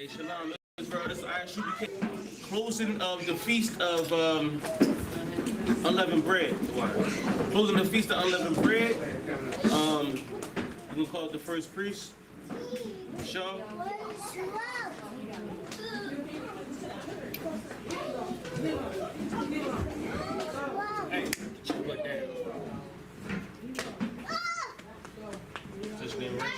Shalom, Israel. This is I.S.U.P.K. Closing of the feast of unleavened bread. Closing the feast of unleavened bread. We're gonna call it the first priest. Shaw. Hey, check what that. Just name right.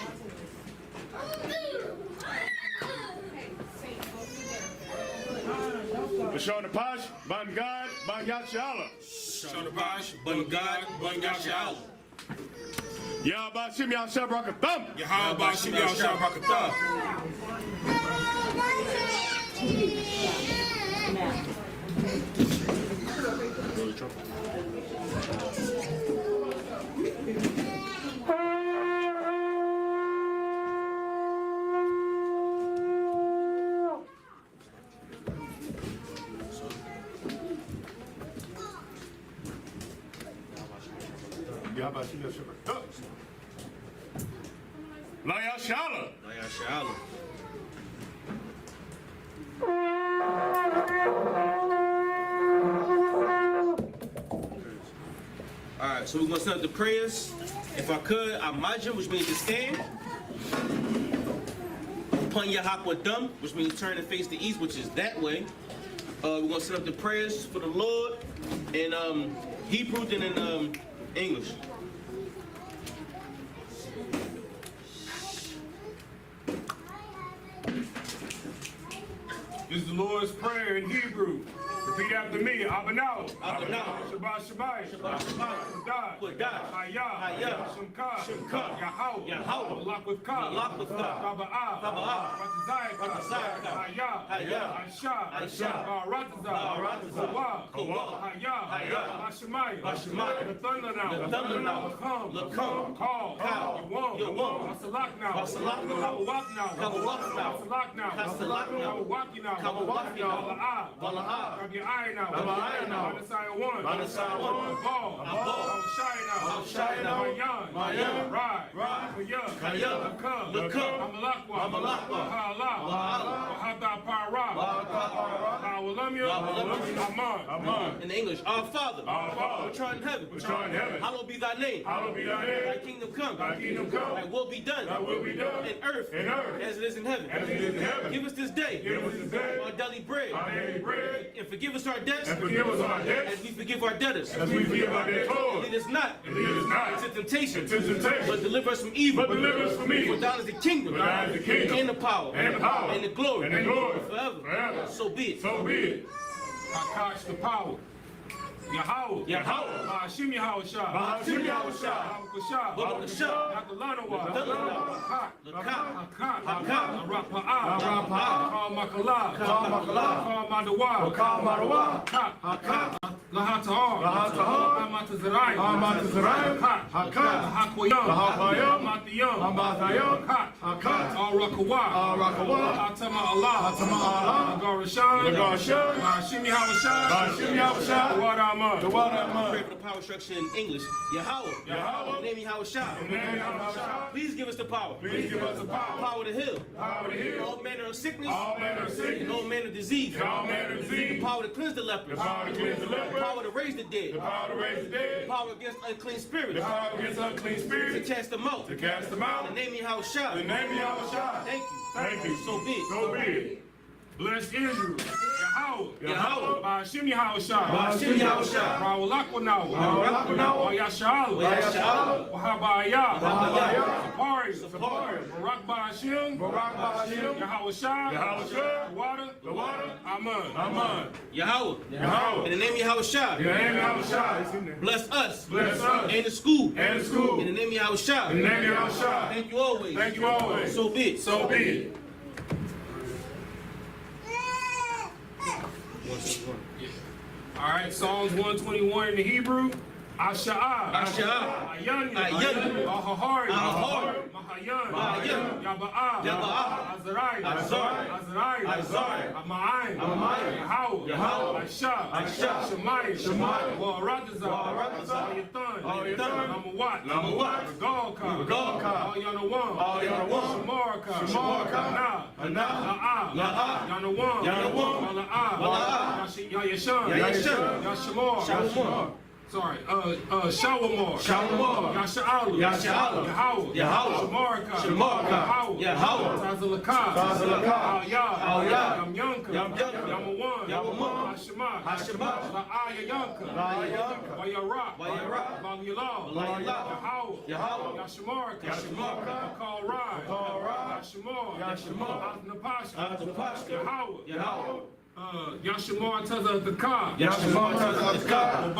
Bashar Napash, Ban God, Ban Yashala. Bashar Napash, Ban God, Ban Yashala. Yahba Shim Yasha Brakatham. Yahba Shim Yasha Brakatham. Yahba Shim Yasha Brakatham. La Yashala. La Yashala. Alright, so we're going to start the prayers. If I could, Amajim, which means to stand. Upon YAHANNA, which means turn and face the east, which is that way. We're going to set up the prayers for the Lord in Hebrew and in English. This is the Lord's Prayer in Hebrew. Repeat after me. Abanao. Abanao. Shabbat Shabbat. Shabbat Shabbat. Quddad. Hayah. Shimka. Yahweh. Yahweh. Malak with Ka. Malak with Ka. Taba'ah. Ratazayaka. Hayah. Aisha. Baratazah. Kawa. Hayah. Bashemaya. The thunder now. Lakum. Call. Yawam. Masalak now. Kawawak now. Masalak now. Kawawaki now. Bala'ah. Grab your eye now. Manasaya 1. Ball. Shai now. Mayan. Ride. Kaya. Lakum. Amalakwa. Wahada Para. Aman. In English, Our Father, which art in heaven, hallowed be thy name. Thy kingdom come. Thy will be done. In earth as it is in heaven. Give us this day our daily bread. And forgive us our debts. As we forgive our debtors. Lead us not into temptation. But deliver us from evil. For thine is the kingdom. And the power. And the glory. Forever. So be it. Hakash the power. Yahweh. Bahashim Yahushua. Barakashah. Nakalanawa. Hakat. Rapa'ah. Kal Makalah. Kal Madawa. Hakat. Lahatahar. Hamatazarayim. Hakat. Hakwayam. Hamatayam. Hakat. Al-Rakawa. Hatama Allah. Nagarashan. Bahashim Yahushua. Pray for the power structure in English. Yahweh. Name Yahushua. Please give us the power. Power to heal. All manner of sickness. And all manner of disease. The power to cleanse the lepers. The power to raise the dead. The power against unclean spirits. To cast them out. The name Yahushua. Thank you. So be it. Bless Israel. Yahweh. Bahashim Yahushua. Rawalakwa now. Yashala. Wahabayah. Sapari. Barak Bahashim. Yahushua. The water. Aman. Yahweh. In the name Yahushua. Bless us. And the school. In the name Yahushua. Thank you always. So be it. All right, Psalms 121 in the Hebrew. Asha'a, Ayani, Ahahari, Mahayan, Yaba'a, Azariah, Ama'ain, Yahweh, Aisha, Shemaiah, Waradaza, Ayatan, Namawat, Galka, Yanawan, Shamarka, Yanawan, Yashan, Yashamor. Sorry, Shawamor, Yasha'alu, Yahweh, Shamarka, Yahweh, Tazalaka, Yamyanka, Yamawan, Hashema, La'ayanka, Wayarak, Yahweh, Yashamarka, Call Rai, Yashimor, Napasha, Yahweh. Yashimor Taza the car. Yashimor Taza the car.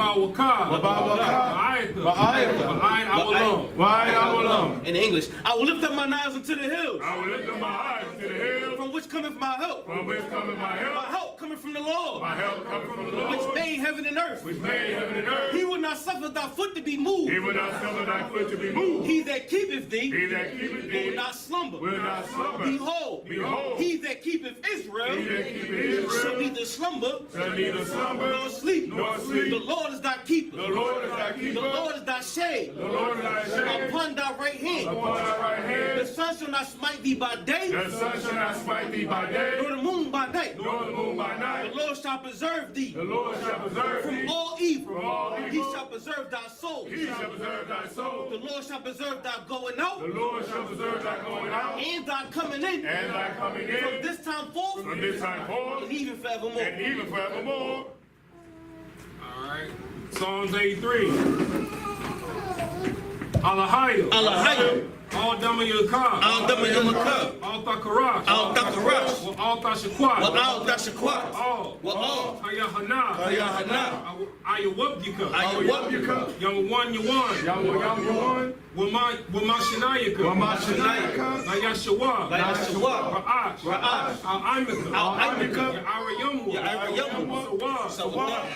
In English, I will lift up my eyes unto the hills. I will lift up my eyes to the hills. From which cometh my help? From which cometh my help? My help coming from the Lord. My help coming from the Lord. Which made heaven and earth. Which made heaven and earth. He will not suffer thy foot to be moved. He will not suffer thy foot to be moved. He that keepeth thee. He that keepeth thee. Will not slumber. Will not slumber. Behold. He that keepeth Israel. He that keepeth Israel. Shall neither slumber. Shall neither slumber. Nor sleep. Nor sleep. The Lord is thy keeper. The Lord is thy keeper. The Lord is thy shade. The Lord is thy shade. Upon thy right hand. Upon thy right hand. The sun shall not smite thee by day. The sun shall not smite thee by day. Nor the moon by night. Nor the moon by night. The Lord shall preserve thee. The Lord shall preserve thee. From all evil. From all evil. He shall preserve thy soul. He shall preserve thy soul. The Lord shall preserve thy going out. The Lord shall preserve thy going out. And thy coming in. And thy coming in. From this time forth. From this time forth. And even forevermore. And even forevermore. Alright. Psalms 83. Alahayim. All Dama Yukah. Al Dama Yukah. All Takarash. Al Takarash. All Tashakwat. Al Tashakwat. All. Yahanna. I.S.U.P.K. Yawan. Wamashinayaka. Yashua. Ra'ash. Al-Imika. Ya'arayamu. Sawad.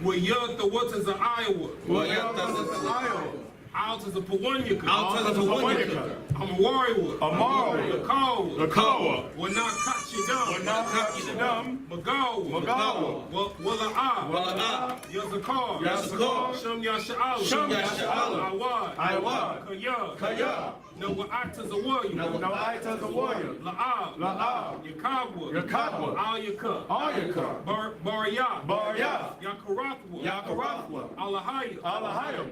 Wayata waters of Iowa. Out as a Pawanyaka. I'm a warrior. The Kawa. Will not cut you down. Magawa. Wala'a. Yazakar. Shum Yasha'ala. Awad. Kaya. No, what act as a warrior. La'ab. Yakabwa. Al-Yaka. Barya. Yakarathwa. Alahayim.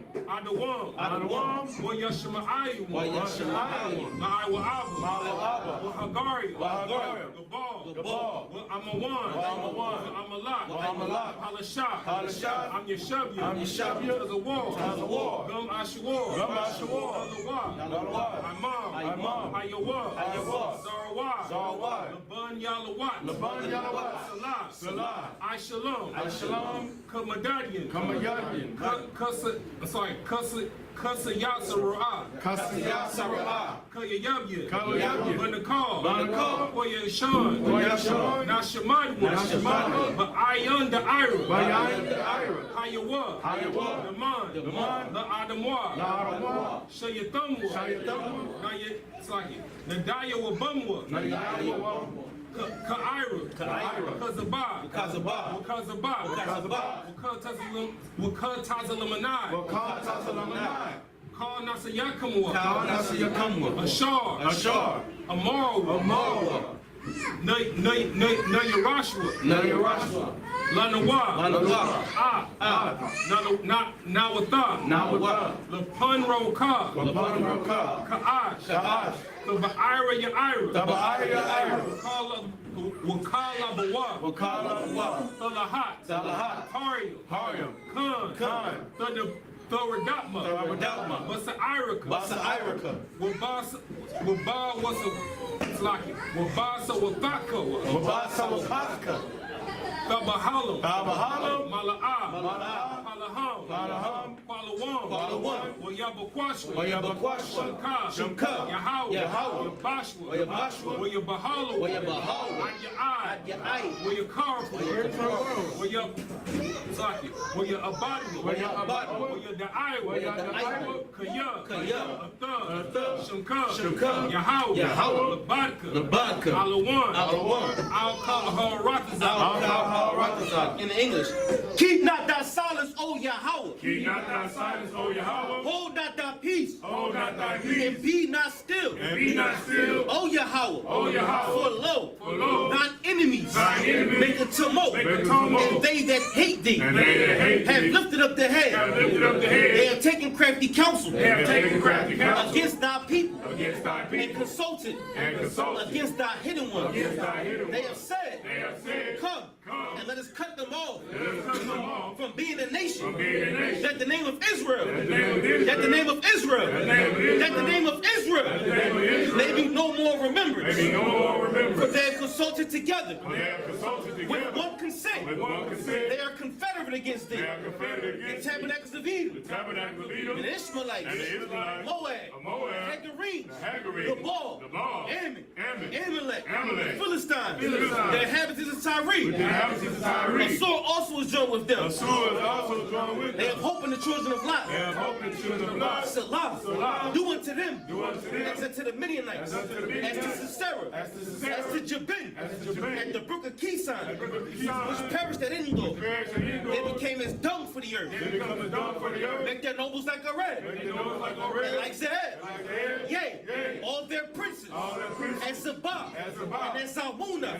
Adawam. Wayashma'ayim. Ma'awa'aba. Wahagari. Gabal. Amawan. Amalat. Halashah. I'm Yeshabia. As a war. Gum Ashwar. Imam. Ayawa. Zarawat. Laban Yalawat. Salah. I.S.U.P.K. Kamadadian. Kasa Yatsara'ah. Kayayabya. Banakal. Koyashan. Nashamad. But Ayan the Ira. Hayawa. The Man. The Adamwa. Shayatamwa. Nadaya Wabamwa. Ka'ira. Kazabah. Wakatazalamani. Call Nasayakamwa. Ashar. Amarwa. Nayarashwa. Lanawa. Nawatha. Lapunro Ka. Ka'ash. Taba'ira Ya'ira. Wakala Bawa. Talahat. Haryam. Khan. Thoradapma. Basa Irika. Wabasa Wathaka. Tabahalam. Mala'a. SHALAM, Kwalawan, YAHANNA, Shumka, Yahweh, YAHAWA, Yabashua, YAHANNA, in English. Keep not thy silence, O Yahweh. Keep not thy silence, O Yahweh. Hold not thy peace. Hold not thy peace. And be not still. And be not still. O Yahweh. O Yahweh. For lo, thine enemies, make a tumult. And they that hate thee, have lifted up their head. They have taken crafty counsel. Against thy people. And consulted. Against thy hidden ones. They have said, come. And let us cut them off from being a nation. That the name of Israel, that the name of Israel, that the name of Israel may be no more remembered. For they have consulted together with one consent. They are confederate against thee. The tabernacles of Edom, and the Ishmaelites, Moab, Hagarenes, Gabal, Ammon, Amalek, Philistines, the inhabitants of Tyre. A sword also is joined with them. They have hope in the children of Lot. Salah. Do unto them as unto the Midianites, as to Sisera, as to Jabin, at the brook of Kison, which perished at Endor. They became as dung for the earth. Make their nobles like a red, and like Zeheb. Yea, all their princes, as Zabah, and as Zalmunna,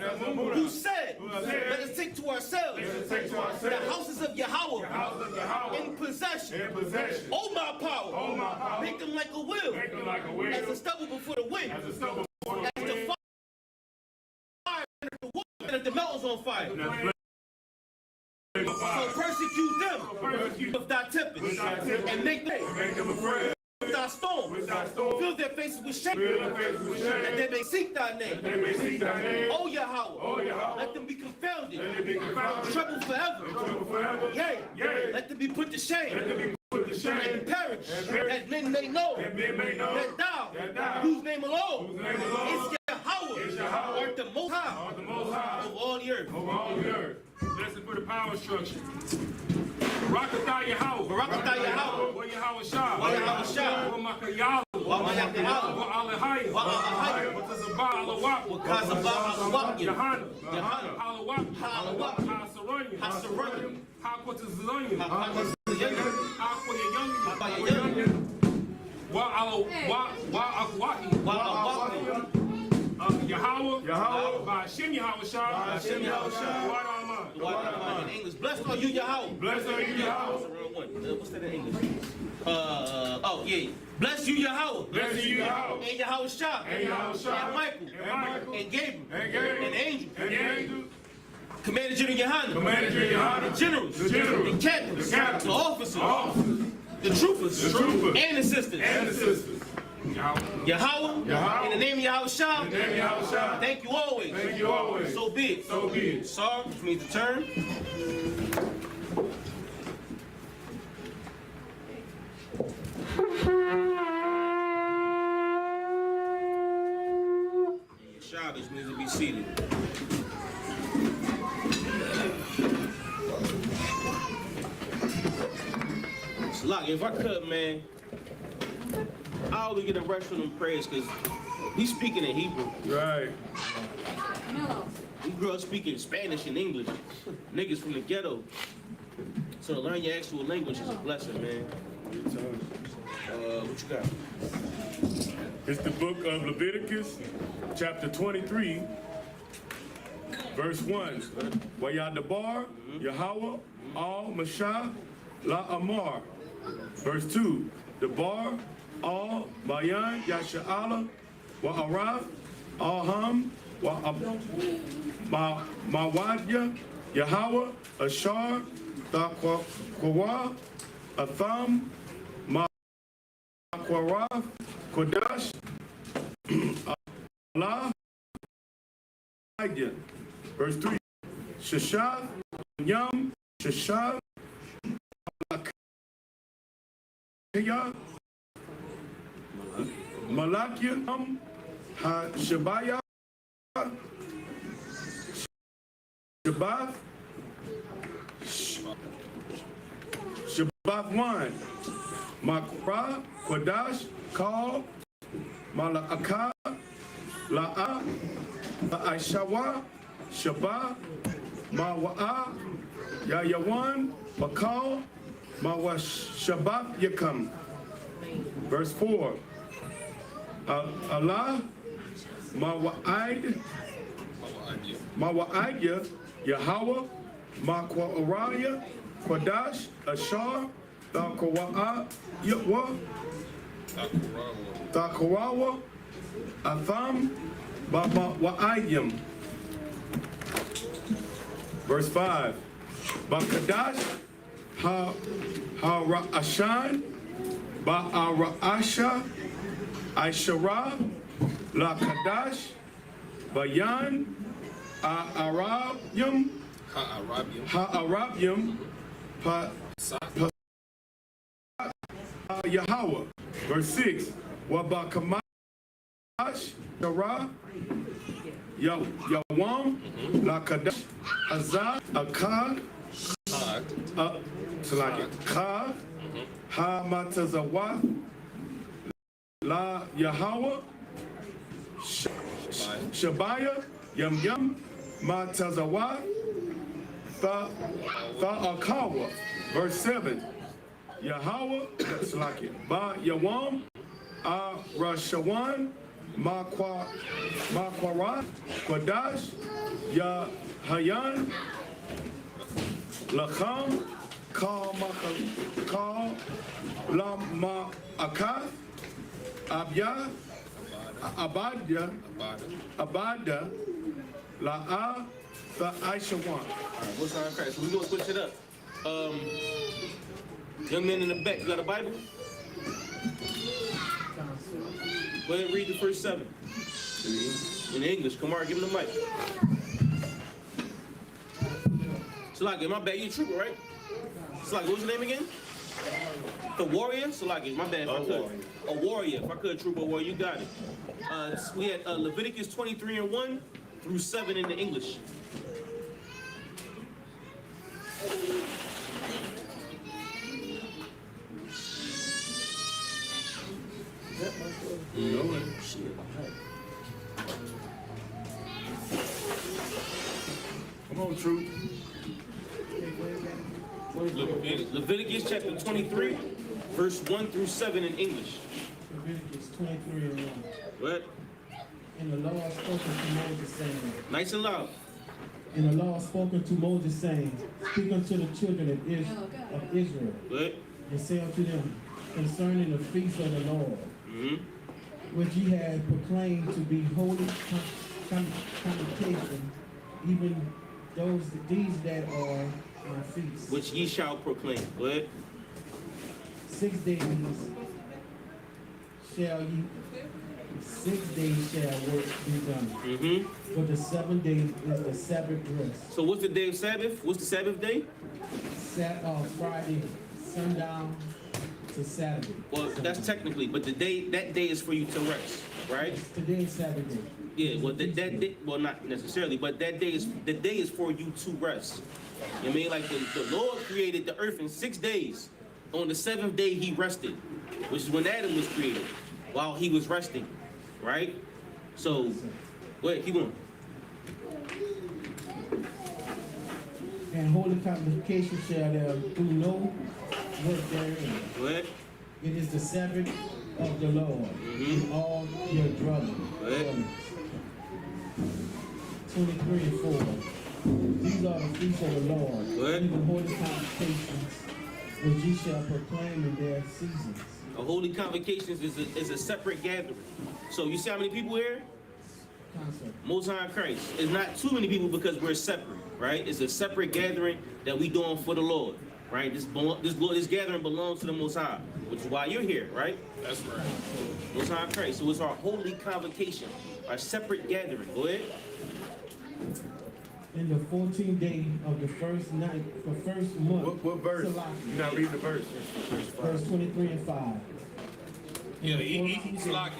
who said, let us take to ourselves the houses of Yahweh in possession. Oh my power, make them like a wheel, as a stubble before the wind, as the fire, and if the mountains on fire. So persecute them with thy tempest, and make them afraid. With thy storm, fill their faces with shame, that they may seek thy name. O Yahweh, let them be confounded, troubled forever. Yea, let them be put to shame, and perish, that men may know that thou, whose name alone is Yahweh, art the most high of all the earth. Listen for the power structure. Barakatah Yahweh. Barakatah Yahweh. Wa Yahweh Shah. Wa Yahweh Shah. Wa Makayah. Wa Makayah. Wa Alahaya. Wa Alahaya. Wa Tazabah Alawak. Wa Kazabah Alawak. Yahanna. Alawak. Alawak. Hasaranya. Hasaranya. Hakwatazanya. Hakwatazanya. Wa Akwaki. Wa Akwaki. Yahweh. By Hashem Yahweh Shah. In English, blessed are you, Yahweh. Blessed are you, Yahweh. What's that in English? Oh, yeah. Bless you, Yahweh. Bless you, Yahweh. And Yahweh Shah. And Michael. And Gabriel. And angels. Commander General YAHANNA. The generals. The captains. The officers. The troopers. And the sisters. Yahweh, in the name of Yahweh Shah, thank you always. So be it. Sorry, which means to turn. Shah, which means to be seated. Look, if I could, man, I always get a rush from them prayers because we speaking in Hebrew. Right. We grew up speaking Spanish and English. Niggas from the ghetto. So to learn your actual language is a blessing, man. What you got? It's the book of Leviticus, chapter 23, verse 1. Wayadabar, Yahweh, al Mashah, la Amar. Verse 2. Debar, al Bayan, Yasha'ala, wa Araf, al Ham, wa Mawadya, Yahweh, Ashar, Taqwa, Atham, Maqwaraf, Kodash, Allah, Verse 3. Shashav, Yam, Shashav, Malakiam Ha-Shabaya Shabbat 1 Makra Kodash Kal Mala'aka La'a Aishawa Shabbat Mawa'a Yayawan Bakal Mawa Shabbat Yakam. Verse 4. Allah Mawa'id Mawa'idya Yahweh Makwa'araya Kodash Ashar Takawa'a Yatwa Takarawa Atham Wa'ayim. Verse 5. Bakadash Ha-Ra'ashan Ba'ara'asha Aishara La Kadash Bayan Ha'arabyum Yahweh. Verse 6. Wabakamash Shara Yawam La Kadash Azad Akad Ka Ha-Matazawah La Yahweh Shabaya Yam Yam Matazawah Tha'akawa. Verse 7. Yahweh Ba Yawam Rashawan Makwara Kodash Yahayan Lacham Kal Lama Akath Abya Abada La'a Aishawan. All right, what's on Christ? So we're gonna switch it up. Young man in the back, you got a Bible? Go ahead and read the first 7. In English. Come on, give him the mic. Salaki, my bad, you a trooper, right? Salaki, what's your name again? The warrior? Salaki, my bad if I could. A warrior, if I could, trooper warrior, you got it. We had Leviticus 23:1 through 7 in the English. Come on, Troop. Leviticus chapter 23, verse 1 through 7 in English. Leviticus 23:1. What? And the Lord spoken to Moses, saying, Nice and loud. And the Lord spoken to Moses, saying, Speak unto the children of Israel, What? and say unto them, concerning the feast of the Lord, which ye have proclaimed to be holy convocation, even these that are my feasts. Which ye shall proclaim. What? 6 days shall ye, 6 days shall work be done. But the 7th day is the Sabbath rest. So what's the day of Sabbath? What's the Sabbath day? Friday, sundown to Saturday. Well, that's technically, but that day is for you to rest, right? Today is Saturday. Yeah, well, that day, well, not necessarily, but the day is for you to rest. You know what I mean? Like the Lord created the earth in 6 days. On the 7th day, he rested, which is when Adam was created, while he was resting, right? So, wait, keep going. And holy convocation shall there do no work therein. What? It is the Sabbath of the Lord in all your dwellings. 23 and 4. These are the feasts of the Lord, even holy convocations, which ye shall proclaim in their seasons. A holy convocation is a separate gathering. So you see how many people here? Most High Christ. It's not too many people because we're separate, right? It's a separate gathering that we doing for the Lord, right? This gathering belongs to the Most High, which is why you're here, right? That's right. Most High Christ. So it's our holy convocation, our separate gathering. Go ahead. In the 14th day of the first night, the first month. What verse? Salaki. You're not reading the verse. Verse 23 and 5. Yeah, it's like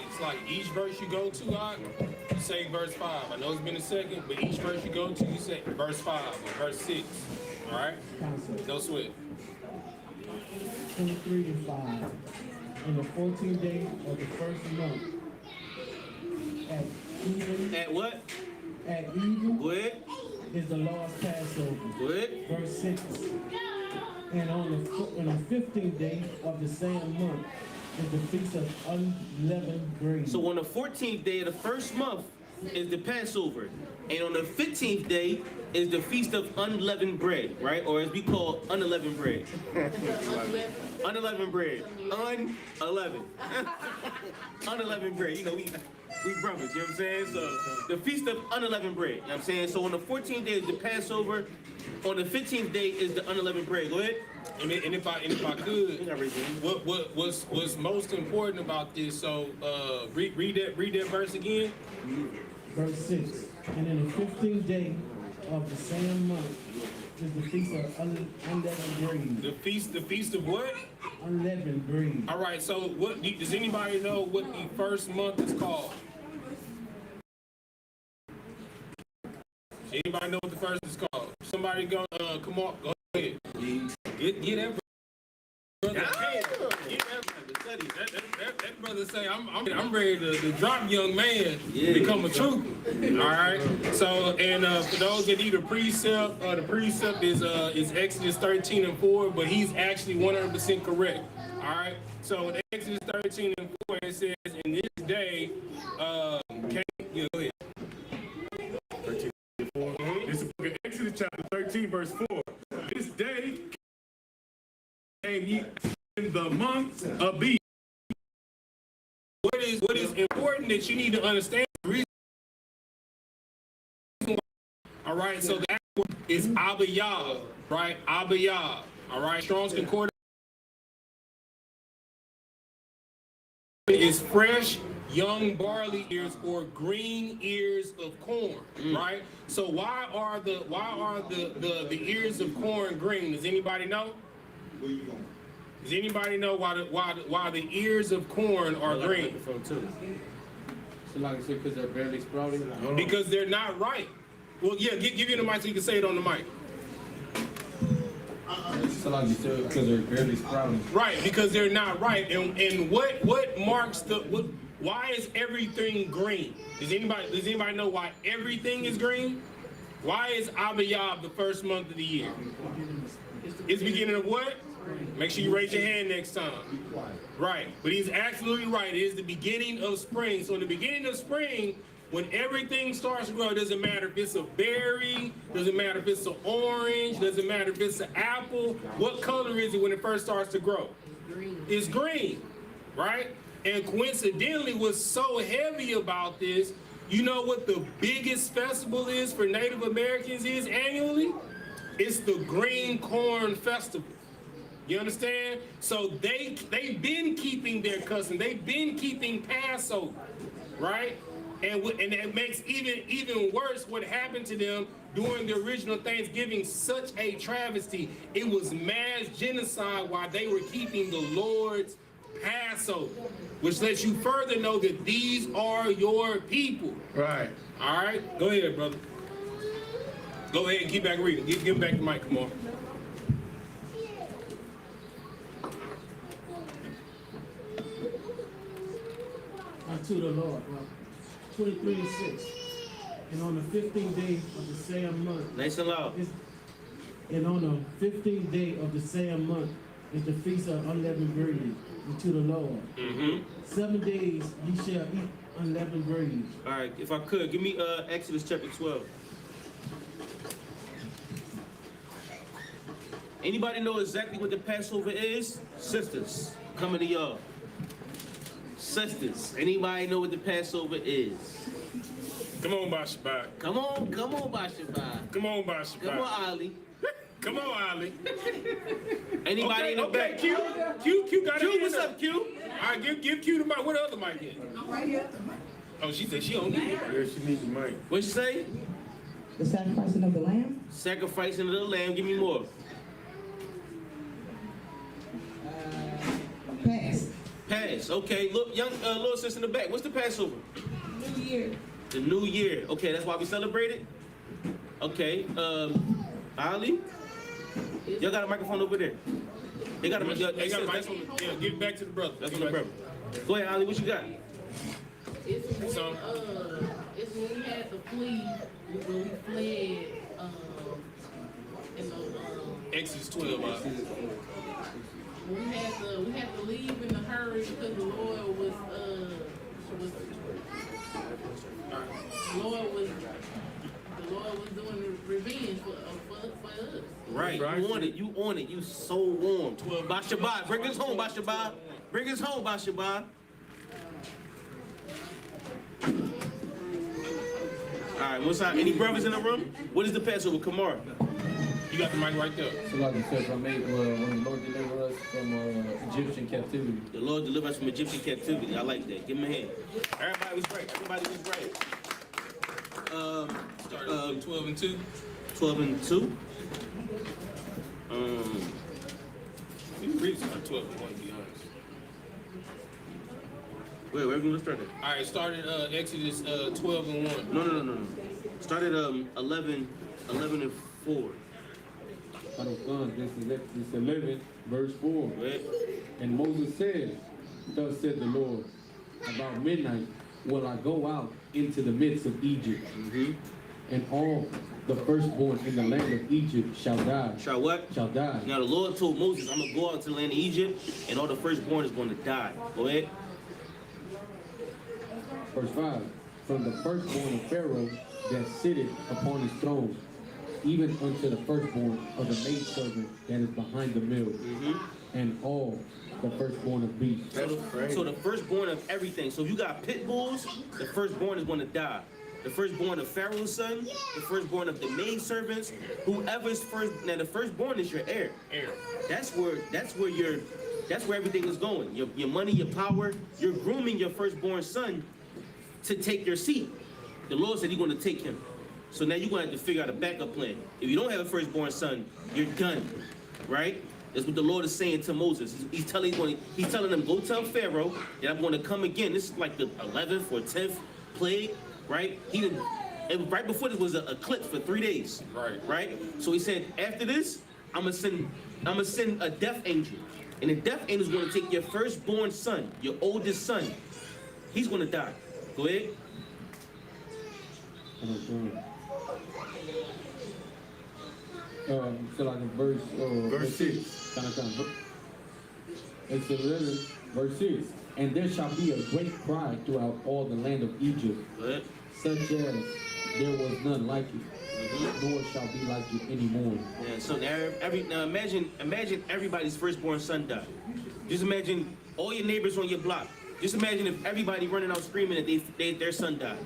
each verse you go to, you say verse 5. I know it's been a second, but each verse you go to, you say verse 5 or verse 6. All right? Concept. No sweat. 23 and 5. In the 14th day of the first month, at even. At what? At even. Go ahead. Is the Lord's Passover. Go ahead. Verse 6. And on the 15th day of the same month is the Feast of Unleavened Bread. So on the 14th day of the first month is the Passover. And on the 15th day is the Feast of Unleavened Bread, right? Or as we call unleavened bread. Unleavened bread. Unleavened. Unleavened bread. You know, we brothers, you know what I'm saying? So the Feast of Unleavened Bread, you know what I'm saying? So on the 14th day is the Passover. On the 15th day is the unleavened bread. Go ahead. And if I could, what's most important about this? So read that verse again. Verse 6. And in the 15th day of the same month is the Feast of Unleavened Bread. The feast of what? Unleavened Bread. All right. So what does anybody know what the first month is called? Anybody know what the first is called? Somebody go. Come on. Go ahead. Get that brother. Get that brother say I'm ready to drop young man, become a trooper. All right. So for those that need a precept, the precept is Exodus 13 and 4, but he's actually 100% correct. All right. So in Exodus 13 and 4 it says, "In this day, go ahead." This is Exodus chapter 13, verse 4. This day came ye in the month of Abib. What is important that you need to understand? All right, so that is Abiyah, right? Abiyah. All right, Strong's Concordance is fresh young barley ears or green ears of corn, right? So why are the ears of corn green? Does anybody know? Does anybody know why the ears of corn are green? So like I said, because they're barely sprouting? Because they're not ripe. Well, yeah, give you the mic so you can say it on the mic. So like you said, because they're barely sprouting. Right, because they're not ripe. And what marks why is everything green? Does anybody know why everything is green? Why is Abiyah the first month of the year? It's the beginning of what? Make sure you raise your hand next time. Right, but he's absolutely right. It is the beginning of spring. So in the beginning of spring, when everything starts to grow, it doesn't matter if it's a berry, doesn't matter if it's an orange, doesn't matter if it's an apple. What color is it when it first starts to grow? Green. It's green, right? And coincidentally, what's so heavy about this, you know what the biggest festival is for Native Americans is annually? It's the Green Corn Festival. You understand? So they've been keeping their custom. They've been keeping Passover, right? And it makes even worse what happened to them during the original Thanksgiving such a travesty. It was mass genocide while they were keeping the Lord's Passover, which lets you further know that these are your people. Right. All right? Go ahead, brother. Go ahead and keep back reading. Give him back the mic, come on. Unto the Lord. 23 and 6. And on the 15th day of the same month. Nice and loud. And on the 15th day of the same month is the Feast of Unleavened Bread unto the Lord. 7 days ye shall eat unleavened bread. All right, if I could, give me Exodus chapter 12. Anybody know exactly what the Passover is? Sisters, coming to y'all. Sisters, anybody know what the Passover is? Come on, Bashabai. Come on, Bashabai. Come on, Bashabai. Come on, Ali. Come on, Ali. Anybody in the back? Q got it. What's up, Q? All right, give Q the mic. What other mic is? I'm right here. Oh, she said she don't need it. Yeah, she needs the mic. What'd you say? The sacrificing of the lamb? Sacrificing of the lamb. Give me more. Pass. Pass. Okay. Look, young little sister in the back. What's the Passover? New Year. The New Year. Okay, that's why we celebrate it. Okay. Ali, y'all got a microphone over there. They got a microphone. Yeah, give it back to the brother. That's on the brother. Go ahead, Ali. What you got? It's when we had to flee, when we fled, in the, Exodus 12. we had to leave in a hurry because the Lord was doing the revenge for us. Right. You on it. You so warm. Bashabah. Bring us home, Bashabah. Bring us home, Bashabah. All right, what's up? Any brothers in the room? What is the Passover? Kamar. You got the mic right there. So like I said, when the Lord delivered us from Egyptian captivity. The Lord delivered us from Egyptian captivity. I like that. Give him a hand. Everybody was right. Everybody was right. Started 12 and 2. 12 and 2. We reached 12 and 1, to be honest. Wait, where are we going to start at? All right, started Exodus 12 and 1. No. Started 11 and 4. This is Exodus 11, verse 4. Right? And Moses said, thus said the Lord, about midnight will I go out into the midst of Egypt, and all the firstborn in the land of Egypt shall die. Shall what? Shall die. Now the Lord told Moses, I'm going to go out to the land of Egypt, and all the firstborn is going to die. Go ahead. Verse 5. From the firstborn of Pharaoh that sitteth upon his throne, even unto the firstborn of the maidservant that is behind the mill, and all the firstborn of beasts. So the firstborn of everything. So if you got pit bulls, the firstborn is going to die. The firstborn of Pharaoh's son, the firstborn of the maidservants, whoever's first. Now the firstborn is your heir. That's where everything is going. Your money, your power. You're grooming your firstborn son to take your seat. The Lord said He's going to take him. So now you're going to have to figure out a backup plan. If you don't have a firstborn son, you're done, right? That's what the Lord is saying to Moses. He's telling them, go tell Pharaoh that I'm going to come again. This is like the 11th or 10th plague, right? Right before this was an eclipse for 3 days, right? So he said, after this, I'm gonna send a death angel, and the death angel is going to take your firstborn son, your oldest son. He's going to die. Go ahead. So like in verse 6. It's 11, verse 6. And there shall be a great cry throughout all the land of Egypt, such as there was none like it, nor shall be like it anymore. Yeah, so now imagine everybody's firstborn son died. Just imagine all your neighbors on your block. Just imagine if everybody running out screaming that their son died.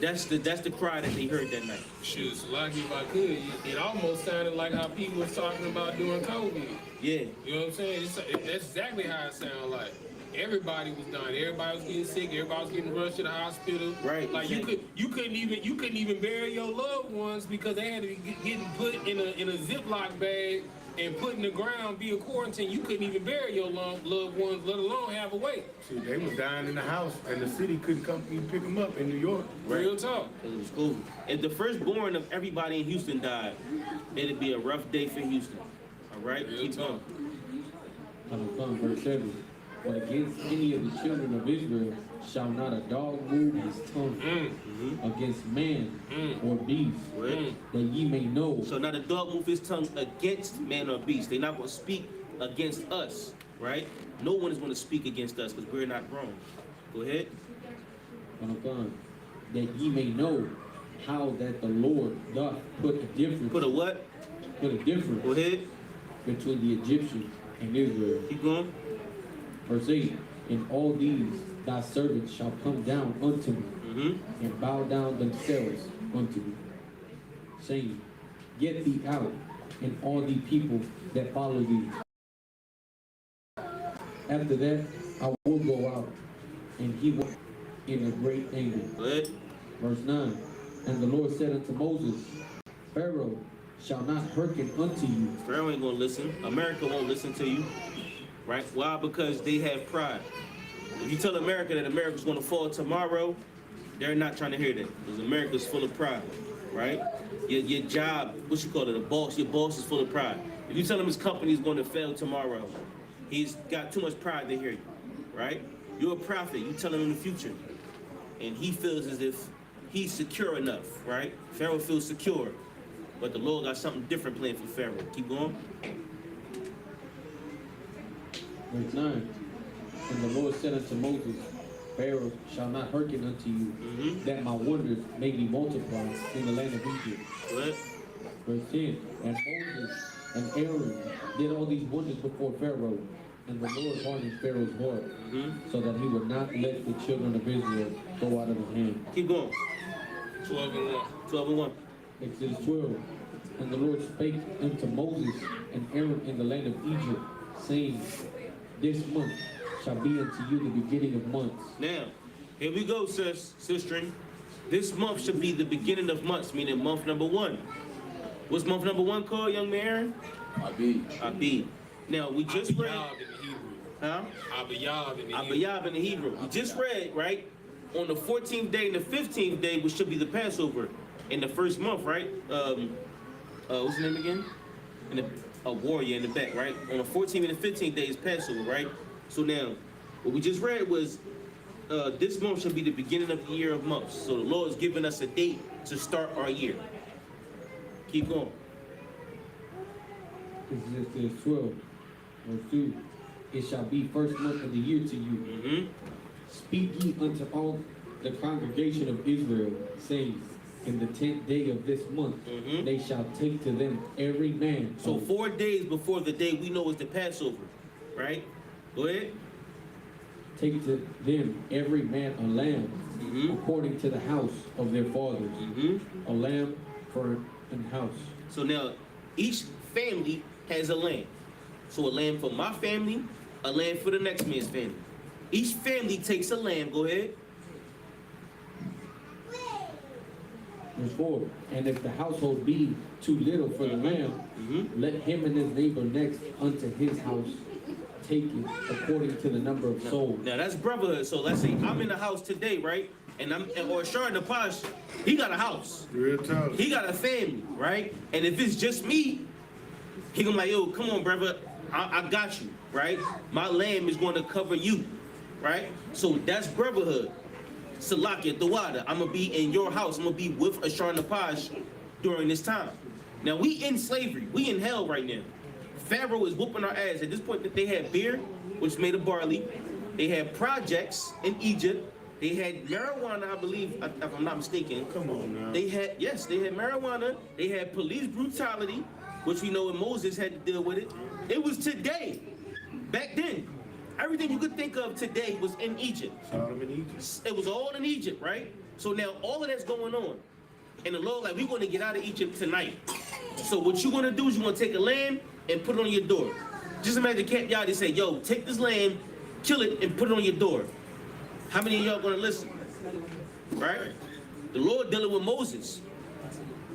That's the cry that they heard that night. Shoot, like if I could, it almost sounded like how people was talking about doing COVID. Yeah. You know what I'm saying? That's exactly how it sounded like. Everybody was dying. Everybody was getting sick. Everybody was getting rushed to the hospital. Right. Like you couldn't even bury your loved ones because they had to be getting put in a Ziploc bag and put in the ground, be a quarantine. You couldn't even bury your loved ones, let alone have a wake. See, they was dying in the house, and the city couldn't come and pick them up in New York. Real talk. It was cool. If the firstborn of everybody in Houston died, it'd be a rough day for Houston. All right? Keep going. Verse 7. But against any of the children of Israel shall not a dog move his tongue against man or beast, that ye may know. So not a dog move his tongue against man or beast. They're not going to speak against us, right? No one is going to speak against us because we're not wrong. Go ahead. That ye may know how that the Lord doth put a difference. Put a what? Put a difference. Go ahead. Between the Egyptians and Israel. Keep going. Verse 8. And all these thy servants shall come down unto me, and bow down themselves unto me, saying, Get thee out, and all the people that follow thee. After that, I will go out, and he will in a great anger. Good. Verse 9. And the Lord said unto Moses, Pharaoh shall not hearken unto you. Pharaoh ain't gonna listen. America won't listen to you, right? Why? Because they have pride. If you tell America that America's gonna fall tomorrow, they're not trying to hear that, because America's full of pride, right? Your job, what you call it, your boss is full of pride. If you tell him his company is going to fail tomorrow, he's got too much pride to hear you, right? You're a prophet, you tell him in the future, and he feels as if he's secure enough, right? Pharaoh feels secure, but the Lord got something different planned for Pharaoh. Keep going. Verse 9. And the Lord said unto Moses, Pharaoh shall not hearken unto you, that my wonders may be multiplied in the land of Egypt. What? Verse 10. And Moses and Aaron did all these wonders before Pharaoh, and the Lord hardened Pharaoh's heart, so that he would not let the children of Israel go out of his hand. Keep going. 12 and 1. 12 and 1. Exodus 12. And the Lord spake unto Moses and Aaron in the land of Egypt, saying, This month shall be unto you the beginning of months. Now, here we go, sister. This month should be the beginning of months, meaning month number 1. What's month number 1 called, young man? I.S.U.P.K. Now, we just read... Huh? I.S.U.P.K in the Hebrew. We just read, right? On the 14th day and the 15th day, which should be the Passover, in the first month, right? What's his name again? A warrior in the back, right? On the 14th and the 15th day is Passover, right? So now, what we just read was this month should be the beginning of the year of months. So the Lord is giving us a date to start our year. Keep going. Exodus 12, verse 2. It shall be first month of the year to you. Speak ye unto all the congregation of Israel, saying, in the 10th day of this month, they shall take to them every man. So 4 days before the day we know is the Passover, right? Go ahead. Take to them every man a lamb, according to the house of their fathers. A lamb for an house. So now, each family has a lamb. So a lamb for my family, a lamb for the next man's family. Each family takes a lamb. Go ahead. Verse 4. And if the household be too little for the lamb, let him and his neighbor next unto his house take it according to the number of souls. Now that's brotherhood. So let's say I'm in the house today, right? Or Sharon the Posh, he got a house. Real tough. He got a family, right? And if it's just me, he gonna be like, yo, come on, brother, I got you, right? My lamb is going to cover you, right? So that's brotherhood. Salakia, Dawada, I'm gonna be in your house. I'm gonna be with Ashar Napash during this time. Now we in slavery. We in hell right now. Pharaoh is whooping our ass. At this point, that they had beer, which is made of barley. They had projects in Egypt. They had marijuana, I believe, if I'm not mistaken. Come on now. They had marijuana. They had police brutality, which we know when Moses had to deal with it. It was today. Back then, everything you could think of today was in Egypt. SHALAM in Egypt. It was all in Egypt, right? So now all of that's going on. And the Lord, like, we're going to get out of Egypt tonight. So what you're going to do is you're going to take a lamb and put it on your door. Just imagine Camp Yadi say, yo, take this lamb, kill it, and put it on your door. How many of y'all going to listen? Right? The Lord dealing with Moses.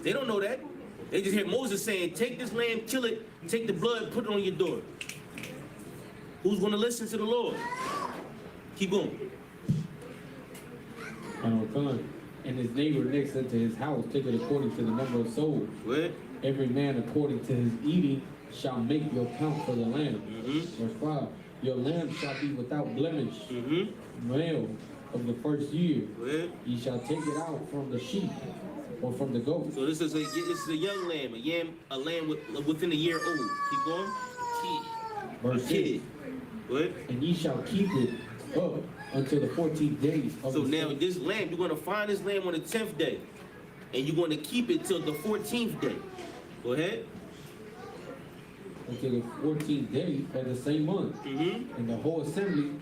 They don't know that. They just hear Moses saying, take this lamb, kill it, take the blood, put it on your door. Who's going to listen to the Lord? Keep going. And his neighbor next unto his house, take it according to the number of souls. What? Every man according to his eating shall make your count for the lamb. Verse 5. Your lamb shall be without blemish, male of the first year. What? Ye shall take it out from the sheep or from the goat. So this is a young lamb, a lamb within a year old. Keep going. Verse 6. What? And ye shall keep it up until the 14th day. So now this lamb, you're going to find this lamb on the 10th day. And you're going to keep it till the 14th day. Go ahead. Until the 14th day of the same month. And the whole assembly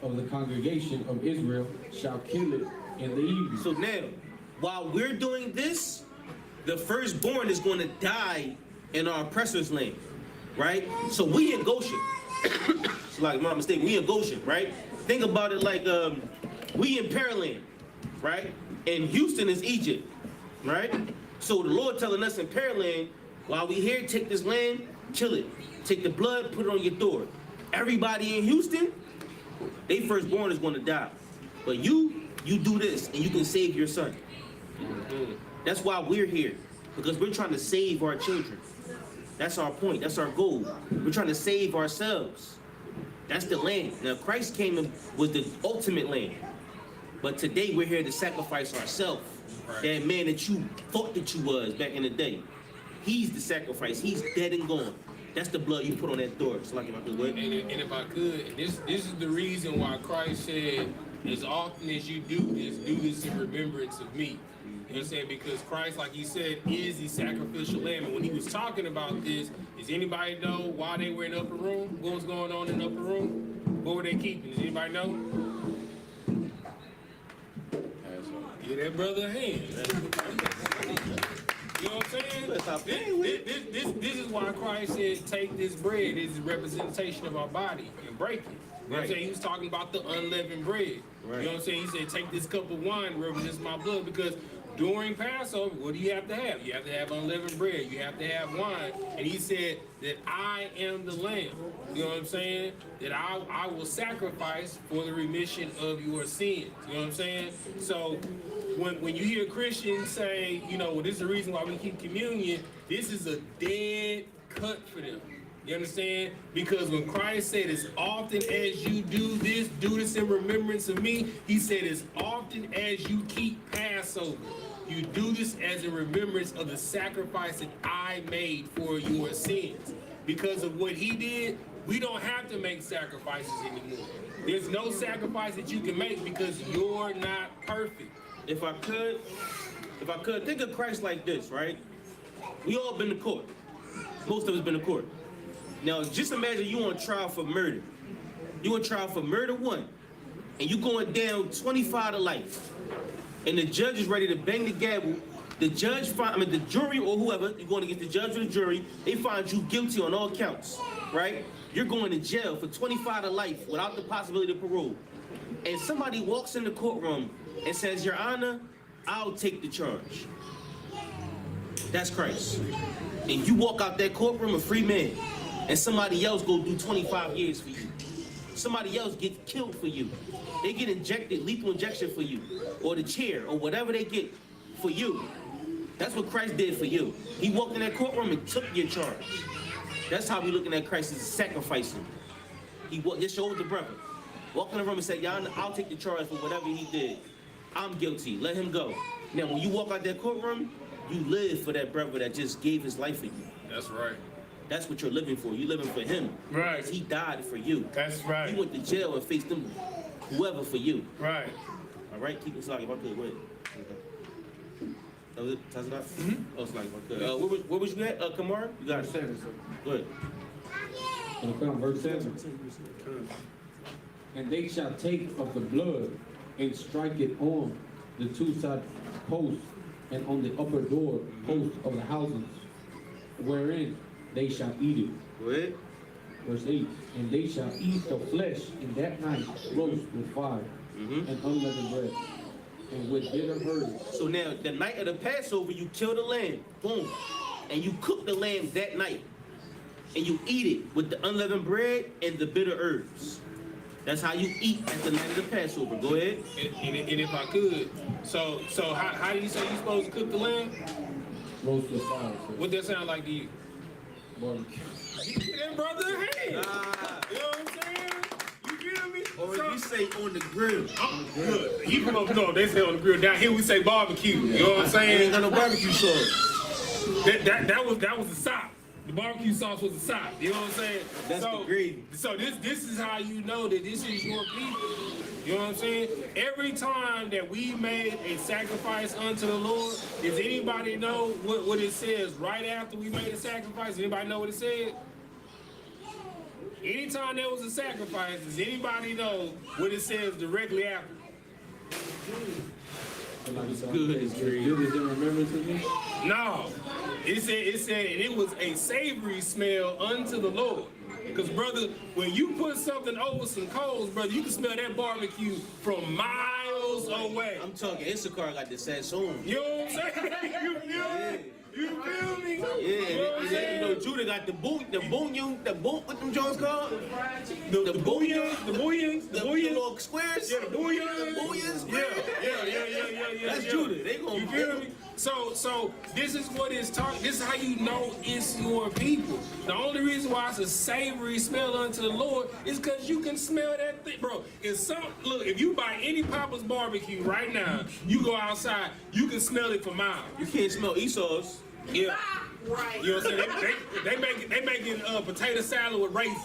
of the congregation of Israel shall kill it in the evening. So now, while we're doing this, the firstborn is going to die in our oppressor's land. Right? So we in Goshen. So like, my mistake, we in Goshen, right? Think about it like we in Pearland, right? And Houston is Egypt. right? So the Lord telling us in Pearland, while we here, take this land, kill it. Take the blood, put it on your door. Everybody in Houston, they firstborn is going to die. But you do this, and you can save your son. That's why we're here, because we're trying to save our children. That's our point. That's our goal. We're trying to save ourselves. That's the land. Now, Christ came in with the ultimate land. But today, we're here to sacrifice ourselves. Right. That man that you thought that you was back in the day. He's the sacrifice. He's dead and gone. That's the blood you put on that door. So like if I could, what? And if I could, this is the reason why Christ said, as often as you do this in remembrance of me. You know what I'm saying? Because Christ, like he said, is the sacrificial lamb. And when he was talking about this, does anybody know why they were in the upper room? What was going on in the upper room? What were they keeping? Does anybody know? Give that brother a hand. You know what I'm saying? This is why Christ said, take this bread. This is a representation of our body and break it. You know what I'm saying? He was talking about the unleavened bread. Right. You know what I'm saying? He said, take this cup of wine, represents my blood, because during Passover, what do you have to have? You have to have unleavened bread. You have to have wine. And he said that I am the lamb. You know what I'm saying? That I will sacrifice for the remission of your sins. You know what I'm saying? So when you hear Christians say, you know, well, this is the reason why we keep communion, this is a dead cut for them. You understand? Because when Christ said, as often as you do this in remembrance of me, he said, as often as you keep Passover, you do this as a remembrance of the sacrifice that I made for your sins. Because of what he did, we don't have to make sacrifices anymore. There's no sacrifice that you can make because you're not perfect. If I could, think of Christ like this, right? We all been to court. Most of us been to court. Now, just imagine you on trial for murder. You on trial for murder 1, and you going down 25 to life. And the judge is ready to bang the gavel. The judge the jury or whoever, you're going to get the judge or the jury, they find you guilty on all counts, right? You're going to jail for 25 to life without the possibility of parole. And somebody walks in the courtroom and says, Your Honor, I'll take the charge. That's Christ. And you walk out that courtroom a free man. And somebody else go do 25 years for you. Somebody else gets killed for you. They get injected, lethal injection for you. Or the chair, or whatever they get for you. That's what Christ did for you. He walked in that courtroom and took your charge. That's how we looking at Christ as sacrificing. He just showed the brother. Walk in the room and say, Yana, I'll take the charge for whatever he did. I'm guilty. Let him go. Now, when you walk out that courtroom, you live for that brother that just gave his life for you. That's right. That's what you're living for. You're living for him. Right. He died for you. That's right. He went to jail and faced them, whoever for you. Right. All right? Keep it slide if I could. Go ahead. That was it? Toss it out? Oh, slide if I could. Where was you at, Kamara? You got it. 7, Go ahead. Verse 7. And they shall take of the blood and strike it on the 2 side posts and on the upper door posts of the houses, wherein they shall eat it. Go ahead. Verse 8. And they shall eat the flesh in that night roast with fire and unleavened bread and with bitter herbs. So now, the night of the Passover, you kill the lamb. Boom. And you cook the lamb that night. And you eat it with the unleavened bread and the bitter herbs. That's how you eat at the night of the Passover. Go ahead. And if I could, so how do you say you're supposed to cook the lamb? Roast with fire. What that sound like to you? Barbecue. Give that brother a hand. You know what I'm saying? You feel me? Or if you say on the grill. Good. He from up north, they say on the grill. Down here we say barbecue. You know what I'm saying? Ain't got no barbecue sauce. That was the sop. The barbecue sauce was the sop. You know what I'm saying? That's the gravy. So this is how you know that this is your people. You know what I'm saying? Every time that we made a sacrifice unto the Lord, does anybody know what it says right after we made a sacrifice? Anybody know what it said? Anytime there was a sacrifice, does anybody know what it says directly after? Good as in remembrance of me? No. It said, and it was a savory smell unto the Lord. Because, brother, when you put something over some coals, brother, you can smell that barbecue from miles away. I'm talking Issachar got the Sassoon. You know what I'm saying? You feel me? You feel me? Yeah, and then, you know, Judah got the boot, what them Jones called? The bouillons, The little squares? Yeah, the bouillons. The bouillons? Yeah. That's Judah. They gonna, you feel me? So this is what it's talking. This is how you know it's your people. The only reason why it's a savory smell unto the Lord is because you can smell that thing, bro. Look, if you buy any Papa's barbecue right now, you go outside, you can smell it for miles. you can't smell Esau's. Yeah. Right. You know what I'm saying? They making potato salad with raisins.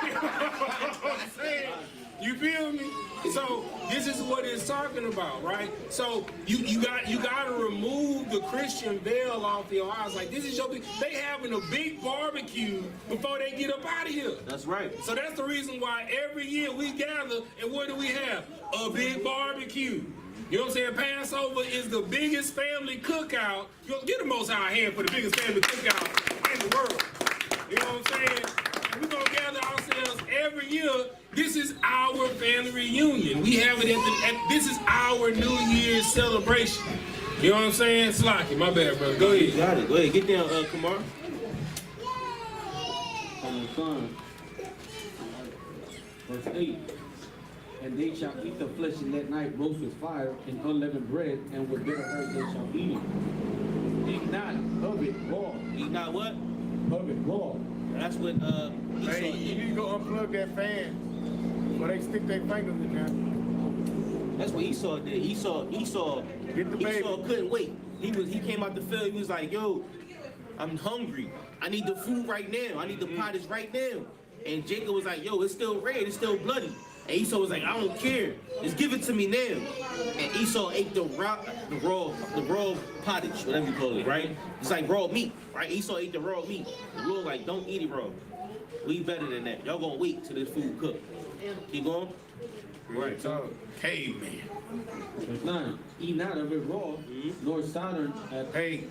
You know what I'm saying? You feel me? So this is what it's talking about, right? So you got to remove the Christian veil off your eyes. Like, this is your thing. They having a big barbecue before they get up out of here. That's right. So that's the reason why every year we gather, and what do we have? A big barbecue. You know what I'm saying? Passover is the biggest family cookout. You know, get the Most High hand for the biggest family cookout in the world. You know what I'm saying? And we're going to gather ourselves every year. This is our family reunion. We have it this is our New Year's celebration. You know what I'm saying? Slocky, my bad, brother. Go ahead. Got it. Go ahead. Get down, Kamar. Verse 8. And they shall eat the flesh in that night roast with fire and unleavened bread, and with bitter herbs they shall eat it. Eat not of it raw. Eat not what? Of it raw. That's what Esau Hey, you did. need to go unplug that fan, or they stick their fingers in there. That's what Esau did. Esau Get the baby. couldn't wait. He came out the field. He was like, "Yo, I'm hungry. I need the food right now. I need the pottage right now." And Jacob was like, "Yo, it's still red. It's still bloody." And Esau was like, "I don't care. Just give it to me now." And Esau ate the raw pottage, whatever you call it, right? It's like raw meat, right? Esau ate the raw meat. The Lord like, "Don't eat it raw. We better than that. Y'all gonna wait till this food cook." Keep going. Right. So, caveman. Verse 9. Eat not of it raw, nor soldered at Hey,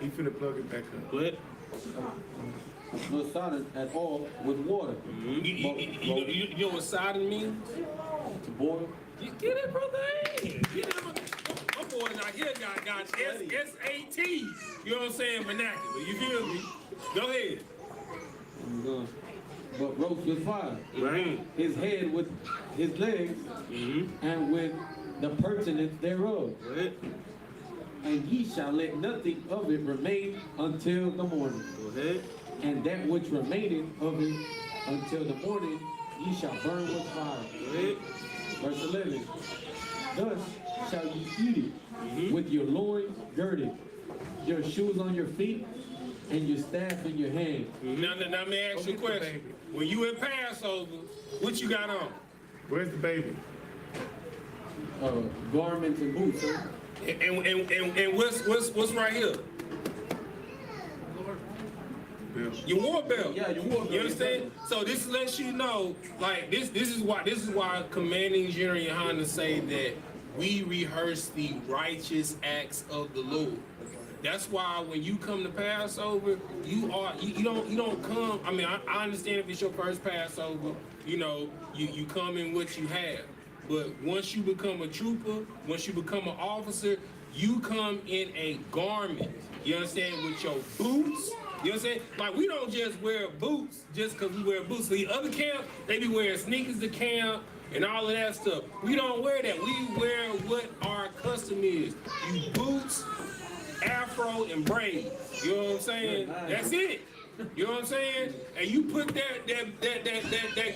he finna plug it back up. Go ahead. nor soldered at all with water. You know what sodden means? To boil. You get it, brother? Hey, get it, brother. My boys out here got SAT. You know what I'm saying? Vernacular. You feel me? Go ahead. But roast with fire. Right. His head with his legs, and with the pertinence thereof. Right. And ye shall let nothing of it remain until the morning. Go ahead. And that which remaineth of it until the morning ye shall burn with fire. Go ahead. Verse 11. Thus shall ye eat it with your loins girded, your shoes on your feet, and your staff in your hand. Now let me ask you a question. When you in Passover, what you got on? Where's the baby? Garments and boots. Huh? And what's right here? Your war belt. Yeah, your war belt. You understand? So this lets you know, like this is why Commanding General YAHANNA say that we rehearse the righteous acts of the Lord. That's why when you come to Passover, you don't come. I mean, I understand if it's your first Passover, you come in what you have. But once you become a trooper, once you become an officer, you come in a garment. You understand? With your boots. You understand? Like, we don't just wear boots just because we wear boots. The other camp, they be wearing sneakers to camp and all of that stuff. We don't wear that. We wear what our custom is. You boots, afro, and braids. You know what I'm saying? That's it. You know what I'm saying? And you put that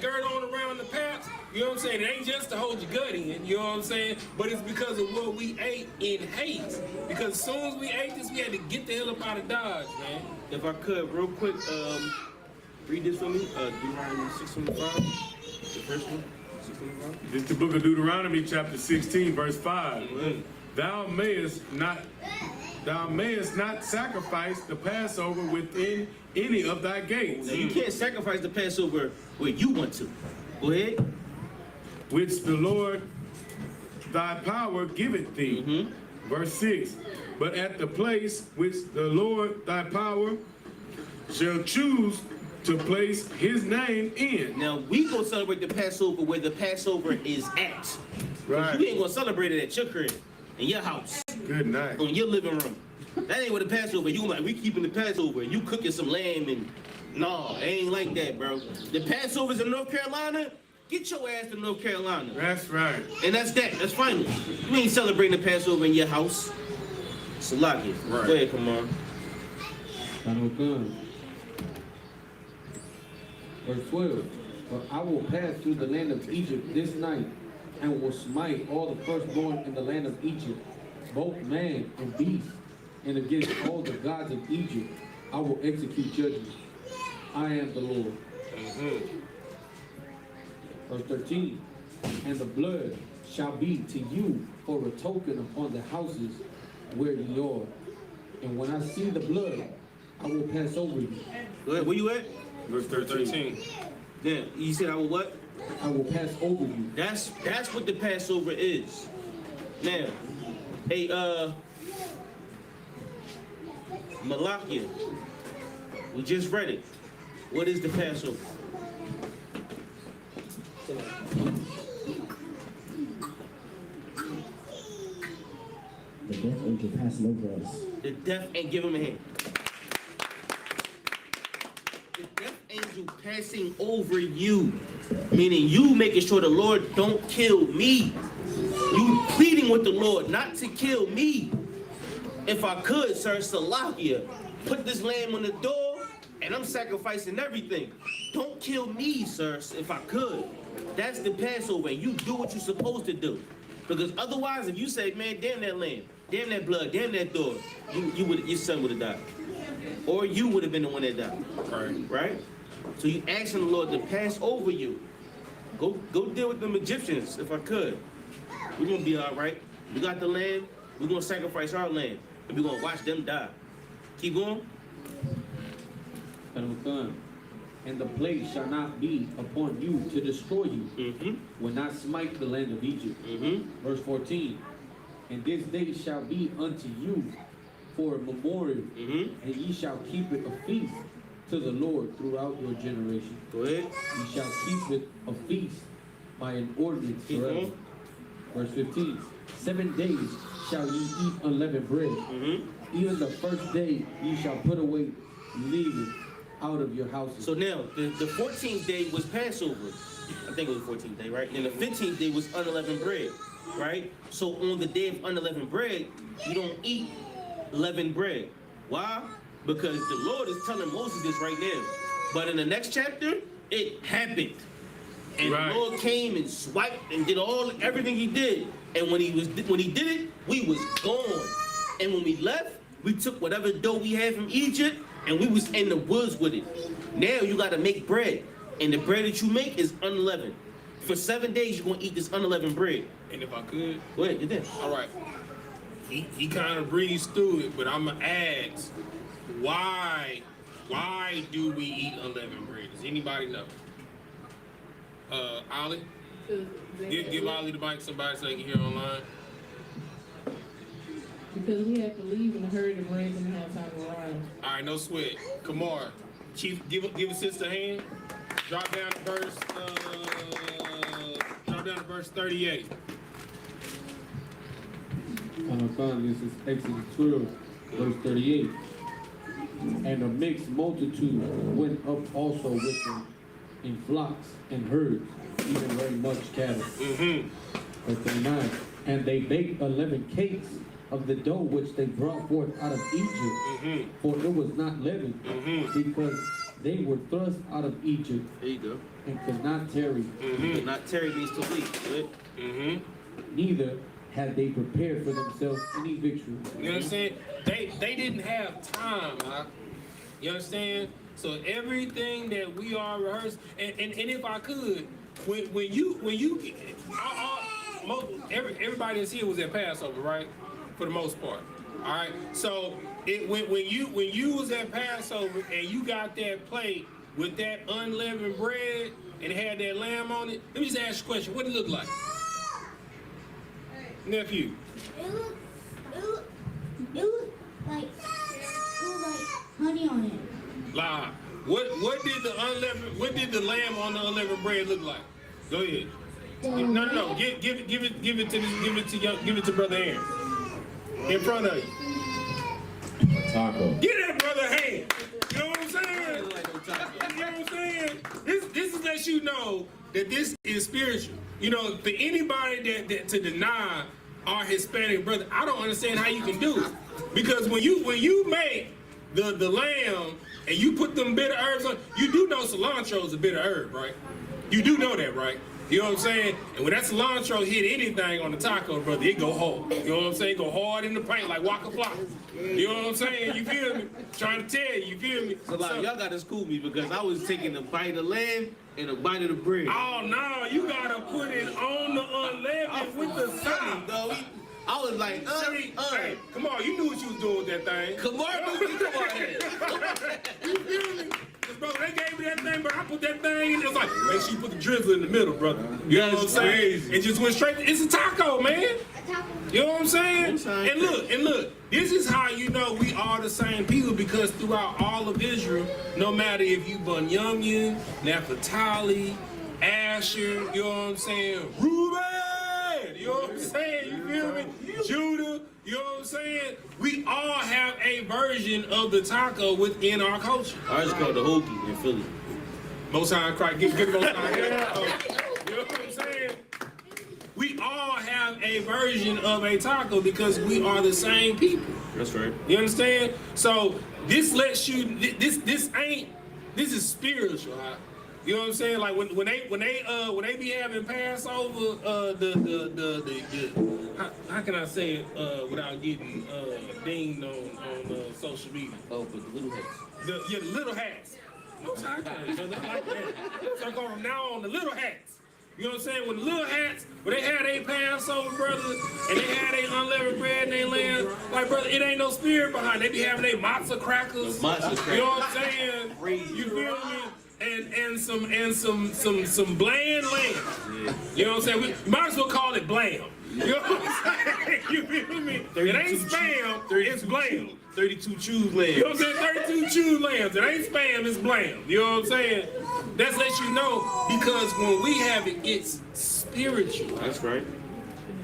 girt on around the paps, you know what I'm saying? It ain't just to hold your gut in, you know what I'm saying? But it's because of what we ate in haste. Because as soon as we ate this, we had to get the hell up out of Dodge, man. If I could, real quick, read this for me. Deuteronomy 6:25. The first one. 6:25. This is the book of Deuteronomy, chapter 16, verse 5. Thou mayest not sacrifice the Passover within any of thy gates. Now, you can't sacrifice the Passover where you want to. Go ahead. Which the Lord thy power giveth thee. Verse 6. But at the place which the Lord thy power shall choose to place his name in. Now we go celebrate the Passover where the Passover is at. Right. You ain't gonna celebrate it at your crib, in your house, Good night. on your living room. That ain't what the Passover. You gonna be like, we keeping the Passover. You cooking some lamb and no, it ain't like that, bro. The Passovers in North Carolina, get your ass to North Carolina. That's right. And that's that. That's final. You ain't celebrating the Passover in your house. Salaki. Right. Go ahead, come on. Verse 12. For I will pass through the land of Egypt this night, and will smite all the firstborn in the land of Egypt, both man and beast, and against all the gods of Egypt I will execute judgment. I am the Lord. Verse 13. And the blood shall be to you for a token upon the houses where ye are. And when I see the blood, I will pass over you. Go ahead. Where you at? Verse 13. Then you said I will what? I will pass over you. That's what the Passover is. Now, hey, Malakia, we just read it. What is the Passover? The death angel passing over us. The death ain't give him a hand. The death angel passing over you, meaning you making sure the Lord don't kill me. You pleading with the Lord not to kill me. If I could, sir, Salakia, put this lamb on the door and I'm sacrificing everything. Don't kill me, sir, if I could. That's the Passover. You do what you're supposed to do. Because otherwise, if you say, man, damn that lamb, damn that blood, damn that door, your son would have died. Or you would have been the one that died. Right? So you asking the Lord to pass over you. Go deal with them Egyptians, if I could. We're going to be all right. We got the lamb. We're going to sacrifice our lamb. And we're going to watch them die. Keep going. And the plague shall not be upon you to destroy you, when I smite the land of Egypt. Verse 14. And this day shall be unto you for a memorial, and ye shall keep it a feast to the Lord throughout your generation. Go ahead. Ye shall keep it a feast by an ordinance forever. Verse 15. 7 days shall ye eat unleavened bread. Even the first day ye shall put away leaven out of your houses. So now, the 14th day was Passover. I think it was the 14th day, right? And the 15th day was unleavened bread, right? So on the day of unleavened bread, you don't eat leavened bread. Why? Because the Lord is telling Moses this right now. But in the next chapter, it happened. And the Lord came and swiped and did everything he did. And when he did it, we was gone. And when we left, we took whatever dough we had from Egypt and we was in the woods with it. Now you gotta make bread. And the bread that you make is unleavened. For 7 days, you're gonna eat this unleavened bread. And if I could, Go ahead, get that. all right. He kind of breezed through it, but I'm gonna ask, why do we eat unleavened bread? Does anybody know? Ollie, give Ollie the mic, somebody so they can hear online. Because we have to leave in a hurry to bring them and have time to arrive. All right, no sweat. Kamar, Chief, give a sister a hand. Drop down to verse 38. This is Exodus 12, verse 38. And a mixed multitude went up also with them in flocks and herds, even very much cattle. Verse 39. And they baked 11 cakes of the dough which they brought forth out of Egypt, for it was not leavened, because they were thrust out of Egypt. There you go. And could not tarry. Not tarry means to leave. Right? Neither had they prepared for themselves any victory. You understand? They didn't have time, huh? You understand? So everything that we are rehearsed, and if I could, when you everybody that's here was at Passover, right? For the most part. All right. So when you was at Passover and you got that plate with that unleavened bread and it had that lamb on it, let me just ask you a question. What did it look like? Nephew. It looked like honey on it. Lie. What did the lamb on the unleavened bread look like? Go ahead. No. Give it to Brother Aaron. In front of you. Taco. Get that brother a hand. You know what I'm saying? You know what I'm saying? This is let you know that this is spiritual. You know, for anybody that to deny our Hispanic brother, I don't understand how you can do it. Because when you make the lamb and you put them bitter herbs on, you do know cilantro is a bitter herb, right? You do know that, right? You know what I'm saying? And when that cilantro hit anything on the taco, brother, it go hard. You know what I'm saying? Go hard in the paint like Waka Flocka. You know what I'm saying? You feel me? Trying to tell you feel me? So like, y'all gotta school me because I was taking a bite of lamb and a bite of the bread. Oh no, you gotta put it on the unleavened with the sauce. I was like, Hey, come on, you knew what you was doing with that thing. Come on, baby, come on here. You feel me? Bro, they gave me that thing, but I put that thing in. It was like, make sure you put the drizzle in the middle, brother. You know what I'm saying? It just went straight. It's a taco, man. You know what I'm saying? And look, this is how you know we are the same people, because throughout all of Israel, no matter if you Bunyamin, Naphtali, Asher, you know what I'm saying? Reuben, you know what I'm saying? You feel me? Judah, you know what I'm saying? We all have a version of the taco within our culture. I just called the hoagie in Philly. Most High Christ, give Most High. You know what I'm saying? We all have a version of a taco because we are the same people. That's right. You understand? So this lets you. This is spiritual. Huh? You know what I'm saying? Like when they be having Passover, how can I say it without getting dinged on social media? Oh, but the little hats. The little hats. Most High Christ, brother, like that. So I call them now on the little hats. You know what I'm saying? When the little hats, when they had their Passover, brother, and they had their unleavened bread and they lamb, like, brother, it ain't no spirit behind it. They be having their matzah crackers. You know what I'm saying? You feel me? And some bland lamb. Yeah. You know what I'm saying? We might as well call it blam. You know what I'm saying? You feel me? It ain't spam, it's blam. 32 chews lambs. You know what I'm saying? 32 chew lambs. It ain't spam, it's blam. You know what I'm saying? That's let you know, because when we have it, it's spiritual. That's right.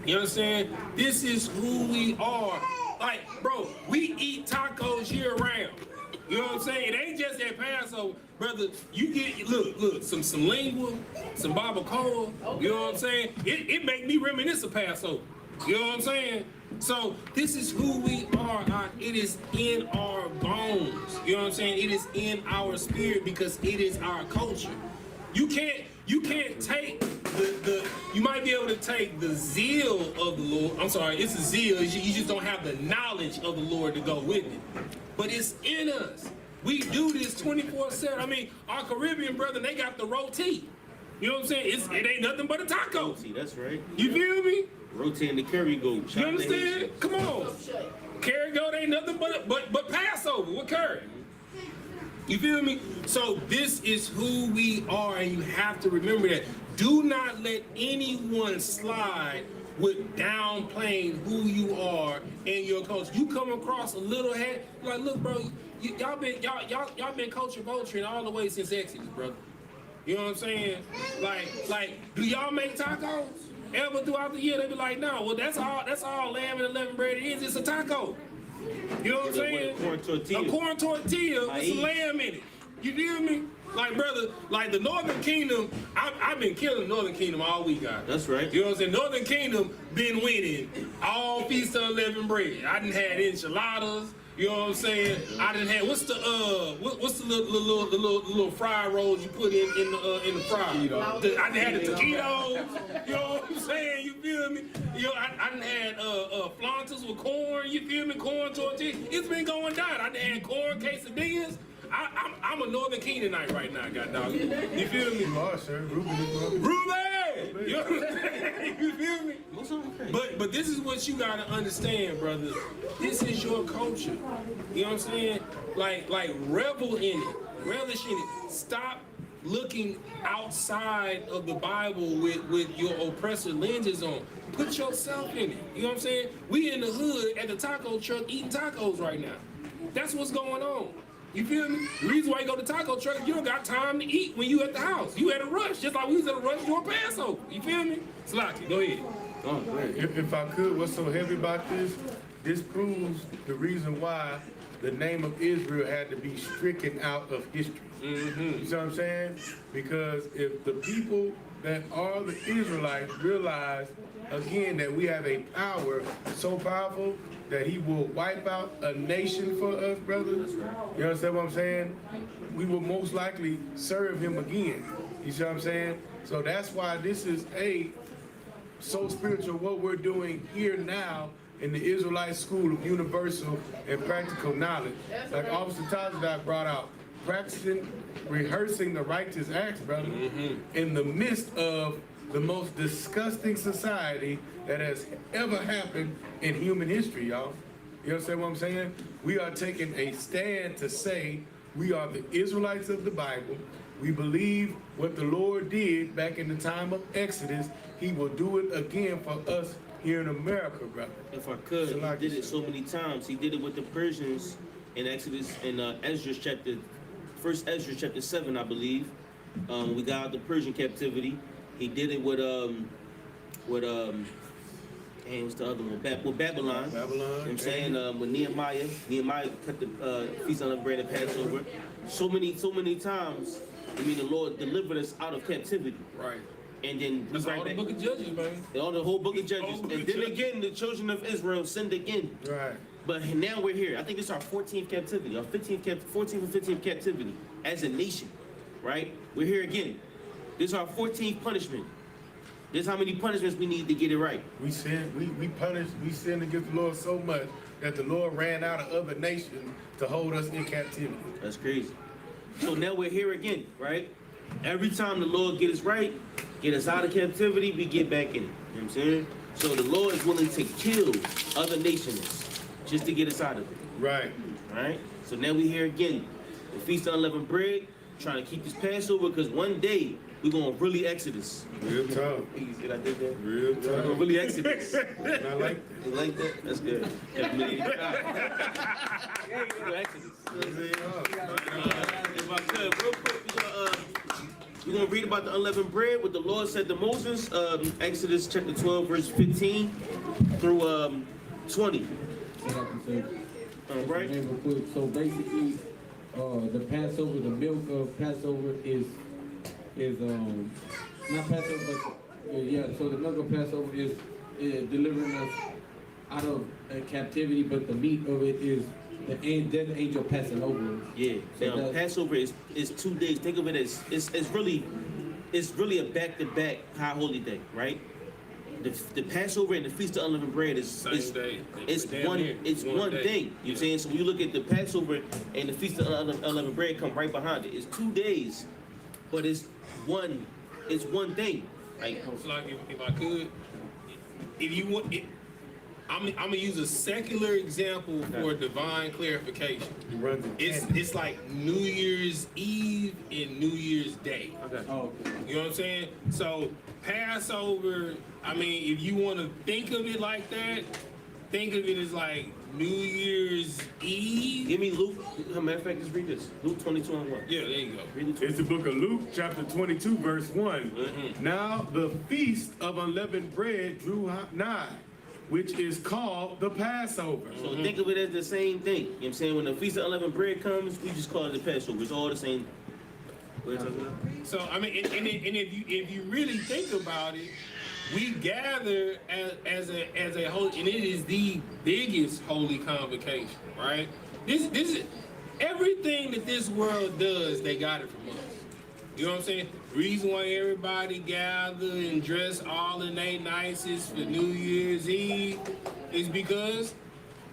You understand? This is who we are. Like, bro, we eat tacos year round. You know what I'm saying? It ain't just that Passover. Brother, you get, look, some lingua, some barbacoa, you know what I'm saying? It make me reminisce of Passover. You know what I'm saying? So this is who we are. It is in our bones. You know what I'm saying? It is in our spirit because it is our culture. You can't take you might be able to take the zeal of the Lord. I'm sorry, it's a zeal. You just don't have the knowledge of the Lord to go with it. But it's in us. We do this 24/7. I mean, our Caribbean brethren, they got the roti. You know what I'm saying? It ain't nothing but a taco. Roti, that's right. You feel me? Roti and the curry goat. You understand? Come on. Curry goat ain't nothing but Passover with curry. You feel me? So this is who we are, and you have to remember that. Do not let anyone slide with downplaying who you are and your culture. You come across a little hat, like, look, bro, y'all been culture vulturing all the way since Exodus, brother. You know what I'm saying? Like, do y'all make tacos ever throughout the year? They be like, no, well, that's all lamb and unleavened bread it is. It's a taco. You know what I'm saying? A corn tortilla with some lamb in it. You feel me? Like, brother, like the Northern Kingdom, I've been killing the Northern Kingdom all week, guys. That's right. You know what I'm saying? Northern Kingdom been winning all Feast of Unleavened Bread. I done had enchiladas. You know what I'm saying? I done had what's the little fried rolls you put in the fry? I done had the taquitos. You know what I'm saying? You feel me? You know, I done had flautas with corn. You feel me? Corn tortillas. It's been going down. I done had corn quesadillas. I'm a Northern Kingdomite right now, god dog. You feel me? You are, sir. Reuben! You know what I'm saying? You feel me? But this is what you gotta understand, brother. This is your culture. You know what I'm saying? Like revel in it. Relish in it. Stop looking outside of the Bible with your oppressor lenses on. Put yourself in it. You know what I'm saying? We in the hood at the taco truck eating tacos right now. That's what's going on. You feel me? The reason why you go to taco truck, you don't got time to eat when you at the house. You at a rush, just like we was at a rush during Passover. You feel me? Slaki, go ahead. Oh, great. If I could, what's so heavy about this? This proves the reason why the name of Israel had to be stricken out of history. You see what I'm saying? Because if the people that are the Israelites realize, again, that we have a power so powerful that he will wipe out a nation for us, brothers. You understand what I'm saying? We will most likely serve him again. You see what I'm saying? So that's why this is so spiritual, what we're doing here now in the Israelite School of Universal and Practical Knowledge. Like Officer Tazadak brought out, rehearsing the righteous acts, brother, in the midst of the most disgusting society that has ever happened in human history, y'all. You understand what I'm saying? We are taking a stand to say we are the Israelites of the Bible. We believe what the Lord did back in the time of Exodus, he will do it again for us here in America, brother. If I could, he did it so many times. He did it with the Persians in Exodus, in First Ezra chapter 7, I believe. We got out the Persian captivity. He did it with what's the other one? With Babylon. You know what I'm saying? With Nehemiah cut the Feast of Unleavened Bread and Passover. So many times, I mean, the Lord delivered us out of captivity. Right. And then that's all the book of Judges, man. All the whole book of Judges. And then again, the children of Israel sinned again. Right. But now we're here. I think it's our 14th captivity, our 14th or 15th captivity as a nation, right? We're here again. This is our 14th punishment. This is how many punishments we need to get it right. We sinned against the Lord so much that the Lord ran out of other nations to hold us in captivity. That's crazy. So now we're here again, right? Every time the Lord get us right, get us out of captivity, we get back in it. You know what I'm saying? So the Lord is willing to kill other nations just to get us out of it. Right. Right? So now we're here again. The Feast of Unleavened Bread, trying to keep this Passover, because one day we're going to really Exodus. Real tough. You see what I did there? Real tough. We're going to really Exodus. I like that. You like that? That's good. Exodus. If I could, real quick, we're going to read about the unleavened bread, what the Lord said to Moses, Exodus chapter 12, verse 15 through 20. Right? So basically, the Passover, the milk of Passover is not Passover, but so the milk of Passover is delivering us out of captivity, but the meat of it is the angel passing over us. Yeah. So now Passover is 2 days. Think of it as it's really a back-to-back high holy day, right? The Passover and the Feast of Unleavened Bread is one thing. You know what I'm saying? So when you look at the Passover and the Feast of Unleavened Bread come right behind it. It's 2 days, but it's one thing. Like, so like if I could, if you want it, I'm gonna use a secular example for divine clarification. It's like New Year's Eve and New Year's Day. Okay. Oh, okay. You know what I'm saying? So Passover, I mean, if you want to think of it like that, think of it as like New Year's Eve. Give me Luke. As a matter of fact, just read this. Luke 22:1. Yeah, there you go. Read Luke It's the book of Luke, chapter 22, verse 1. Now the feast of unleavened bread drew nigh, which is called the Passover. So think of it as the same thing. You know what I'm saying? When the Feast of Unleavened Bread comes, we just call it the Passover. It's all the same. What are you talking about? So I mean, and if you really think about it, we gather as a holy, and it is the biggest holy convocation, right? This is everything that this world does. They got it from us. You know what I'm saying? Reason why everybody gather and dress all in their nicest for New Year's Eve is because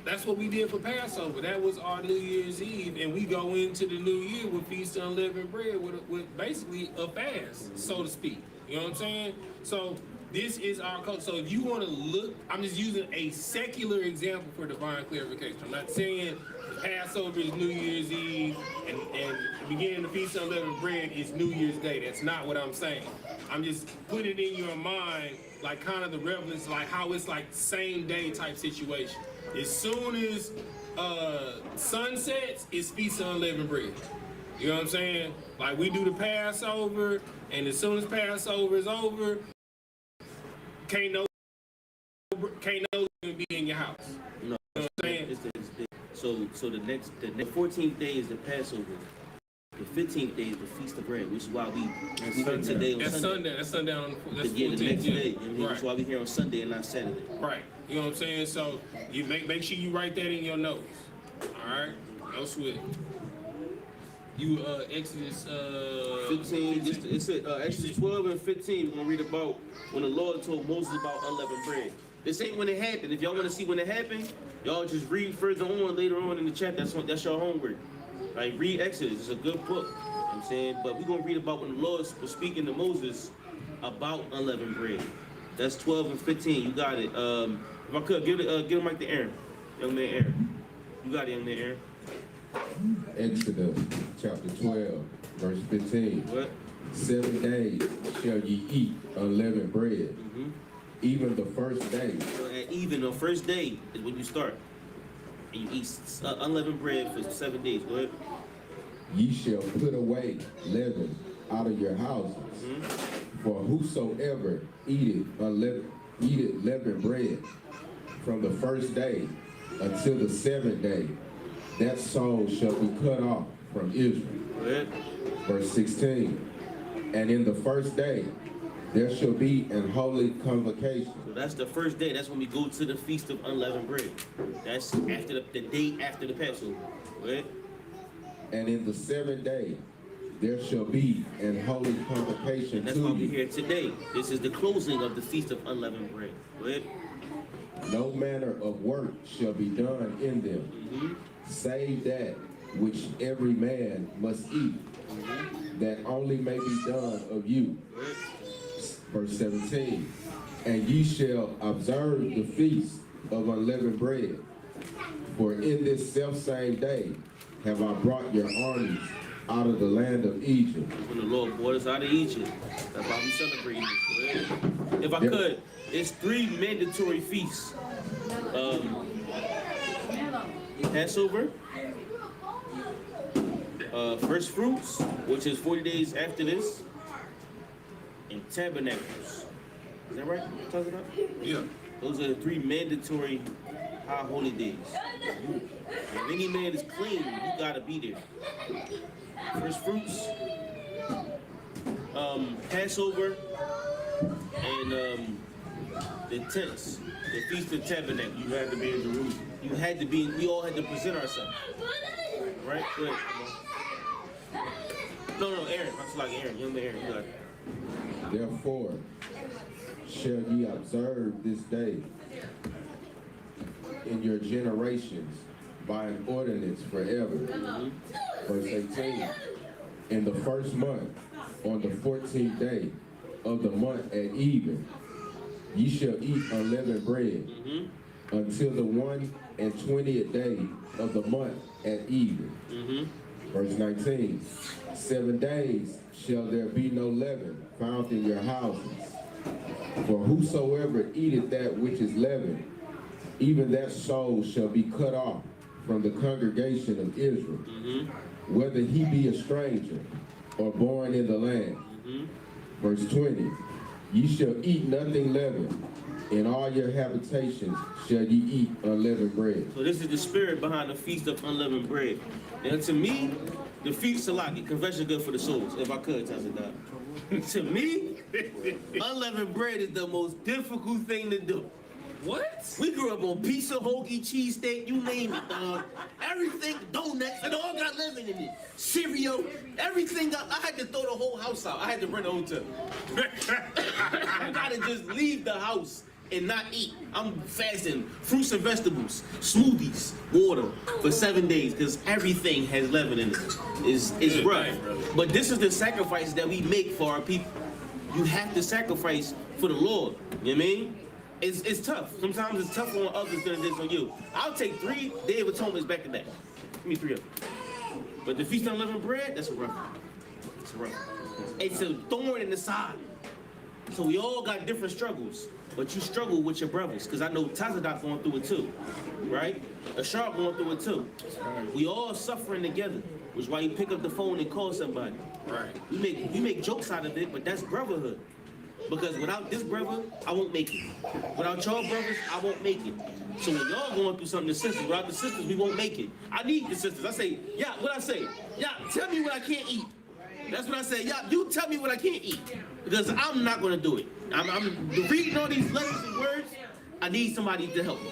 that's what we did for Passover. That was our New Year's Eve, and we go into the new year with Feast of Unleavened Bread with basically a fast, so to speak. You know what I'm saying? So This is our culture. So if you want to look, I'm just using a secular example for divine clarification. I'm not saying Passover is New Year's Eve and beginning the Feast of Unleavened Bread is New Year's Day. That's not what I'm saying. I'm just putting it in your mind, like kind of the relevance, like how it's like same day type situation. As soon as sun sets, it's Feast of Unleavened Bread. You know what I'm saying? Like we do the Passover, and as soon as Passover is over, can't no be in your house. No, You know what I'm saying? so the next 14th day is the Passover. The 15th day is the Feast of Bread, which is why we here today on That's Sunday. Sunday. That's sundown on the that's Yeah, the 14th, next yeah. day, and that's Right. why we here on Sunday and not Saturday. Right. You know what I'm saying? So you make sure you write that in your notes. All right. No sweat. You Exodus 15. It's Exodus 12 and 15. We're gonna read about when the Lord told Moses about unleavened bread. This ain't when it happened. If y'all want to see when it happened, y'all just read further on later on in the chapter. That's your homework. Like read Exodus. It's a good book. You know what I'm saying, but we're gonna read about when the Lord was speaking to Moses about unleavened bread. That's 12 and 15. You got it. If I could give the mic to Aaron, young man Aaron. You got it, young man Aaron. Exodus chapter 12, verse 15. What? 7 days shall ye eat unleavened bread, even the first day. So at even the first day is when you start. And you eat unleavened bread for 7 days. Go ahead. Ye shall put away leaven out of your houses. For whosoever eateth leavened bread from the first day until the 7th day, that soul shall be cut off from Israel. Go ahead. Verse 16. And in the first day there shall be an holy convocation. So that's the first day. That's when we go to the Feast of Unleavened Bread. That's after the day after the Passover. Go ahead. And in the 7th day there shall be an holy convocation And that's to why we're you. here today. This is the closing of the Feast of Unleavened Bread. Go ahead. No manner of work shall be done in them, save that which every man must eat, that only may be done of you. Verse 17. And ye shall observe the feast of unleavened bread, for in this selfsame day have I brought your armies out of the land of Egypt. When the Lord brought us out of Egypt, that's why we celebrate this. Go ahead. If I could, it's 3 mandatory feasts. Passover, first fruits, which is 40 days after this, and tabernacles. Is that right? What you're talking about? Yeah. Those are the 3 mandatory high holy days. If any man is clean, you gotta be there. First fruits, Passover, and the tents, the Feast of Tabernacle. You had to be in Jerusalem. You had to be. We all had to present ourselves. Right? Go ahead. Come on. No, Aaron. I'm like Aaron. Young man Aaron. You got it. Therefore shall ye observe this day in your generations by an ordinance forever. Verse 18. In the first month, on the 14th day of the month at even, ye shall eat unleavened bread until the 21st day of the month at even. Verse 19. 7 days shall there be no leaven found in your houses. For whosoever eateth that which is leavened, even that soul shall be cut off from the congregation of Israel, whether he be a stranger or born in the land. Verse 20. Ye shall eat nothing leavened. In all your habitations shall ye eat unleavened bread. So this is the spirit behind the Feast of Unleavened Bread. And to me, the Feast of Salaki, confession good for the souls, if I could, Tazadar. To me, unleavened bread is the most difficult thing to do. What? We grew up on pizza, hoagie, cheesesteak, you name it, dog. Everything, donuts, it all got leaven in it. Cereal, everything. I had to throw the whole house out. I had to rent a hotel. I gotta just leave the house and not eat. I'm fasting fruits and vegetables, smoothies, water for 7 days because everything has leaven in it. It's rough. But this is the sacrifice that we make for our people. You have to sacrifice for the Lord. You know what I mean? It's tough. Sometimes it's tougher on others than it is on you. I'll take 3 Day of Atonements back to back. Give me 3 of them. But the Feast of Unleavened Bread, that's a rough one. It's a rough one. It's a thorn in the side. So we all got different struggles, but you struggle with your brothers. Because I know Tazadok going through it too, right? Ashar going through it too. We all suffering together, which is why you pick up the phone and call somebody. Right. We make jokes out of it, but that's brotherhood. Because without this brother, I won't make it. Without y'all brothers, I won't make it. So when y'all going through something, the sisters, without the sisters, we won't make it. I need the sisters. I say, yeah, what I say? Yeah, tell me what I can't eat. That's what I say. Yeah, you tell me what I can't eat. Because I'm not going to do it. I'm reading all these letters and words. I need somebody to help me.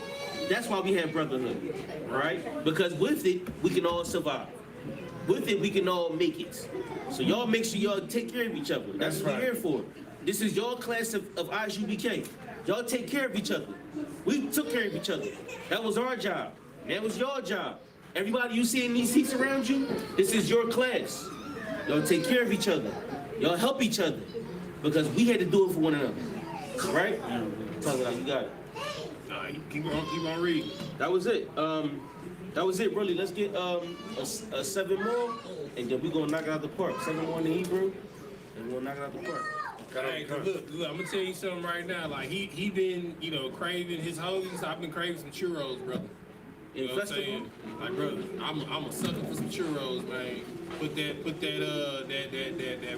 That's why we have brotherhood, right? Because with it, we can all survive. With it, we can all make it. So y'all make sure y'all take care of each other. That's what we're here for. This is your class of I.S.U.P.K. Y'all take care of each other. We took care of each other. That was our job. That was your job. Everybody you see in these seats around you, this is your class. Y'all take care of each other. Y'all help each other. Because we had to do it for one another. Right? Talk about it. You got it. Keep on reading. That was it. That was it, really. Let's get a 7 more, and then we're going to knock it out the park. 7 more in the Hebrew, and we're going to knock it out the park. Hey, look, I'm gonna tell you something right now. Like he been, craving his homies. I've been craving some churros, brother. You know what I'm saying? Like, brother, I'm a sucker for some churros, man. Put that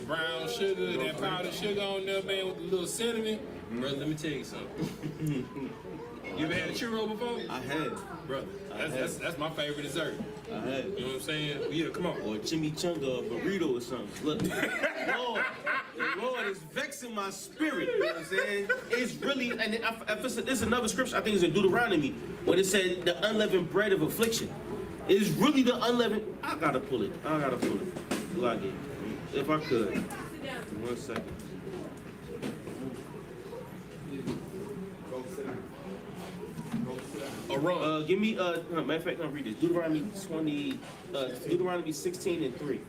brown sugar, that powdered sugar on there, man, with a little cinnamon. Brother, let me tell you something. You ever had a churro before? I have. Brother, that's my favorite dessert. I have. You know what I'm saying? Yeah, come on. Or a chimichanga or burrito or something. Look, Lord, the Lord is vexing my spirit. You know what I'm saying? It's really, and there's another scripture, I think it's in Deuteronomy, when it said the unleavened bread of affliction. It's really the unleavened. I gotta pull it. Log it. If I could. 1 second. Give me, matter of fact, I'll read this. Deuteronomy 16 and 3.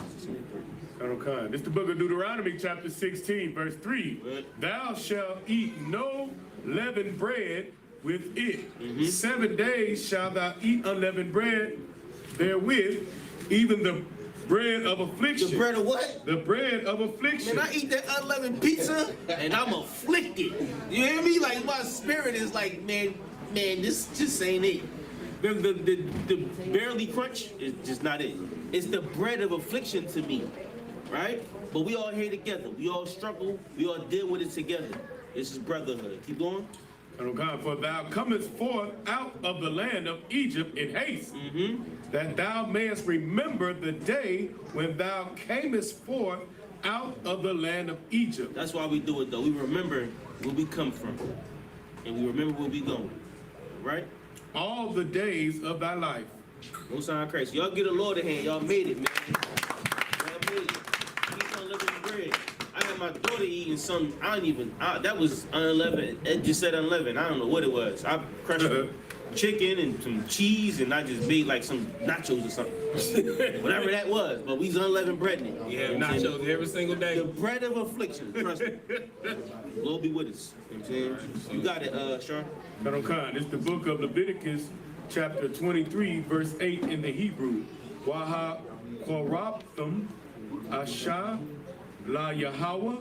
16 and 3. Okay. This is the book of Deuteronomy, chapter 16, verse 3. Right. Thou shalt eat no leavened bread with it. 7 days shalt thou eat unleavened bread therewith, even the bread of affliction. The bread of what? The bread of affliction. Man, I eat that unleavened pizza, and I'm afflicted. You hear me? Like, my spirit is like, man, this just ain't it. The barely crunch is just not it. It's the bread of affliction to me, right? But we all here together. We all struggle. We all deal with it together. This is brotherhood. Keep going. Oh God, for thou comest forth out of the land of Egypt in haste, that thou mayest remember the day when thou camest forth out of the land of Egypt. That's why we do it, though. We remember where we come from, and we remember where we going, right? All the days of thy life. Don't sound crazy. Y'all get a Lord a hand. Y'all made it, man. Y'all made it. Eat unleavened bread. I had my daughter eating some, that was unleavened. It just said unleavened. I don't know what it was. I crushed chicken and some cheese, and I just made like some nachos or something. Whatever that was. But we was unleavened bread in it. You have nachos every single day. The bread of affliction. Trust me. Lord be with us. You know what I'm saying? You got it, Sean. This is the book of Leviticus, chapter 23, verse 8 in the Hebrew. YAHANNA Asha La Yahweh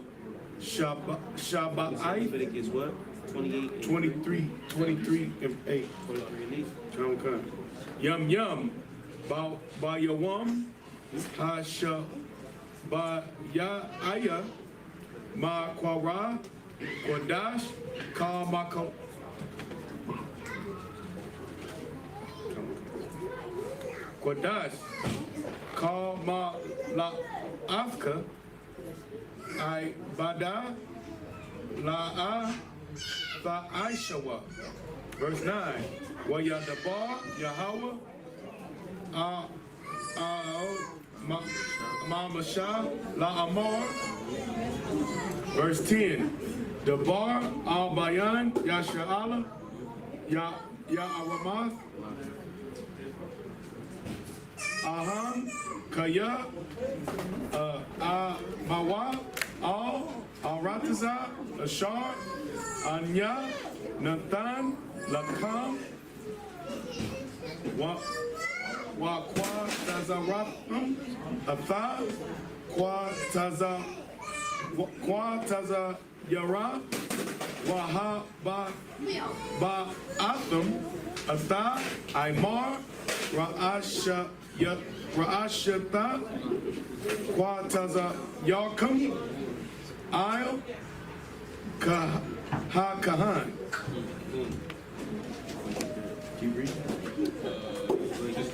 Shabbat. Leviticus what? 28. 23 and 8. 23 and 8. Yum yum. Ba Yawam. Hasha Ba Aya. Ma Kwara. Kodash. Ka Mako. Kodash. Ka Ma La Afka. I Bada La Fa Aishawa. Verse 9. Wa Yadabar Yahweh Ma Masha La Amar. Verse 10. Dabar Al Bayan Yasha'ala Ya Awamath Aham Kaya Mawa Arataza, Ashar, Anya, Nathan, Lakam, Kwa Tazarapam, Atha, Kwa Taza Yara, Waha Ba Atham, Atha, Aymar, Ra'ashata, Kwa Taza Yarkam, Il, Kahan. Keep reading. Just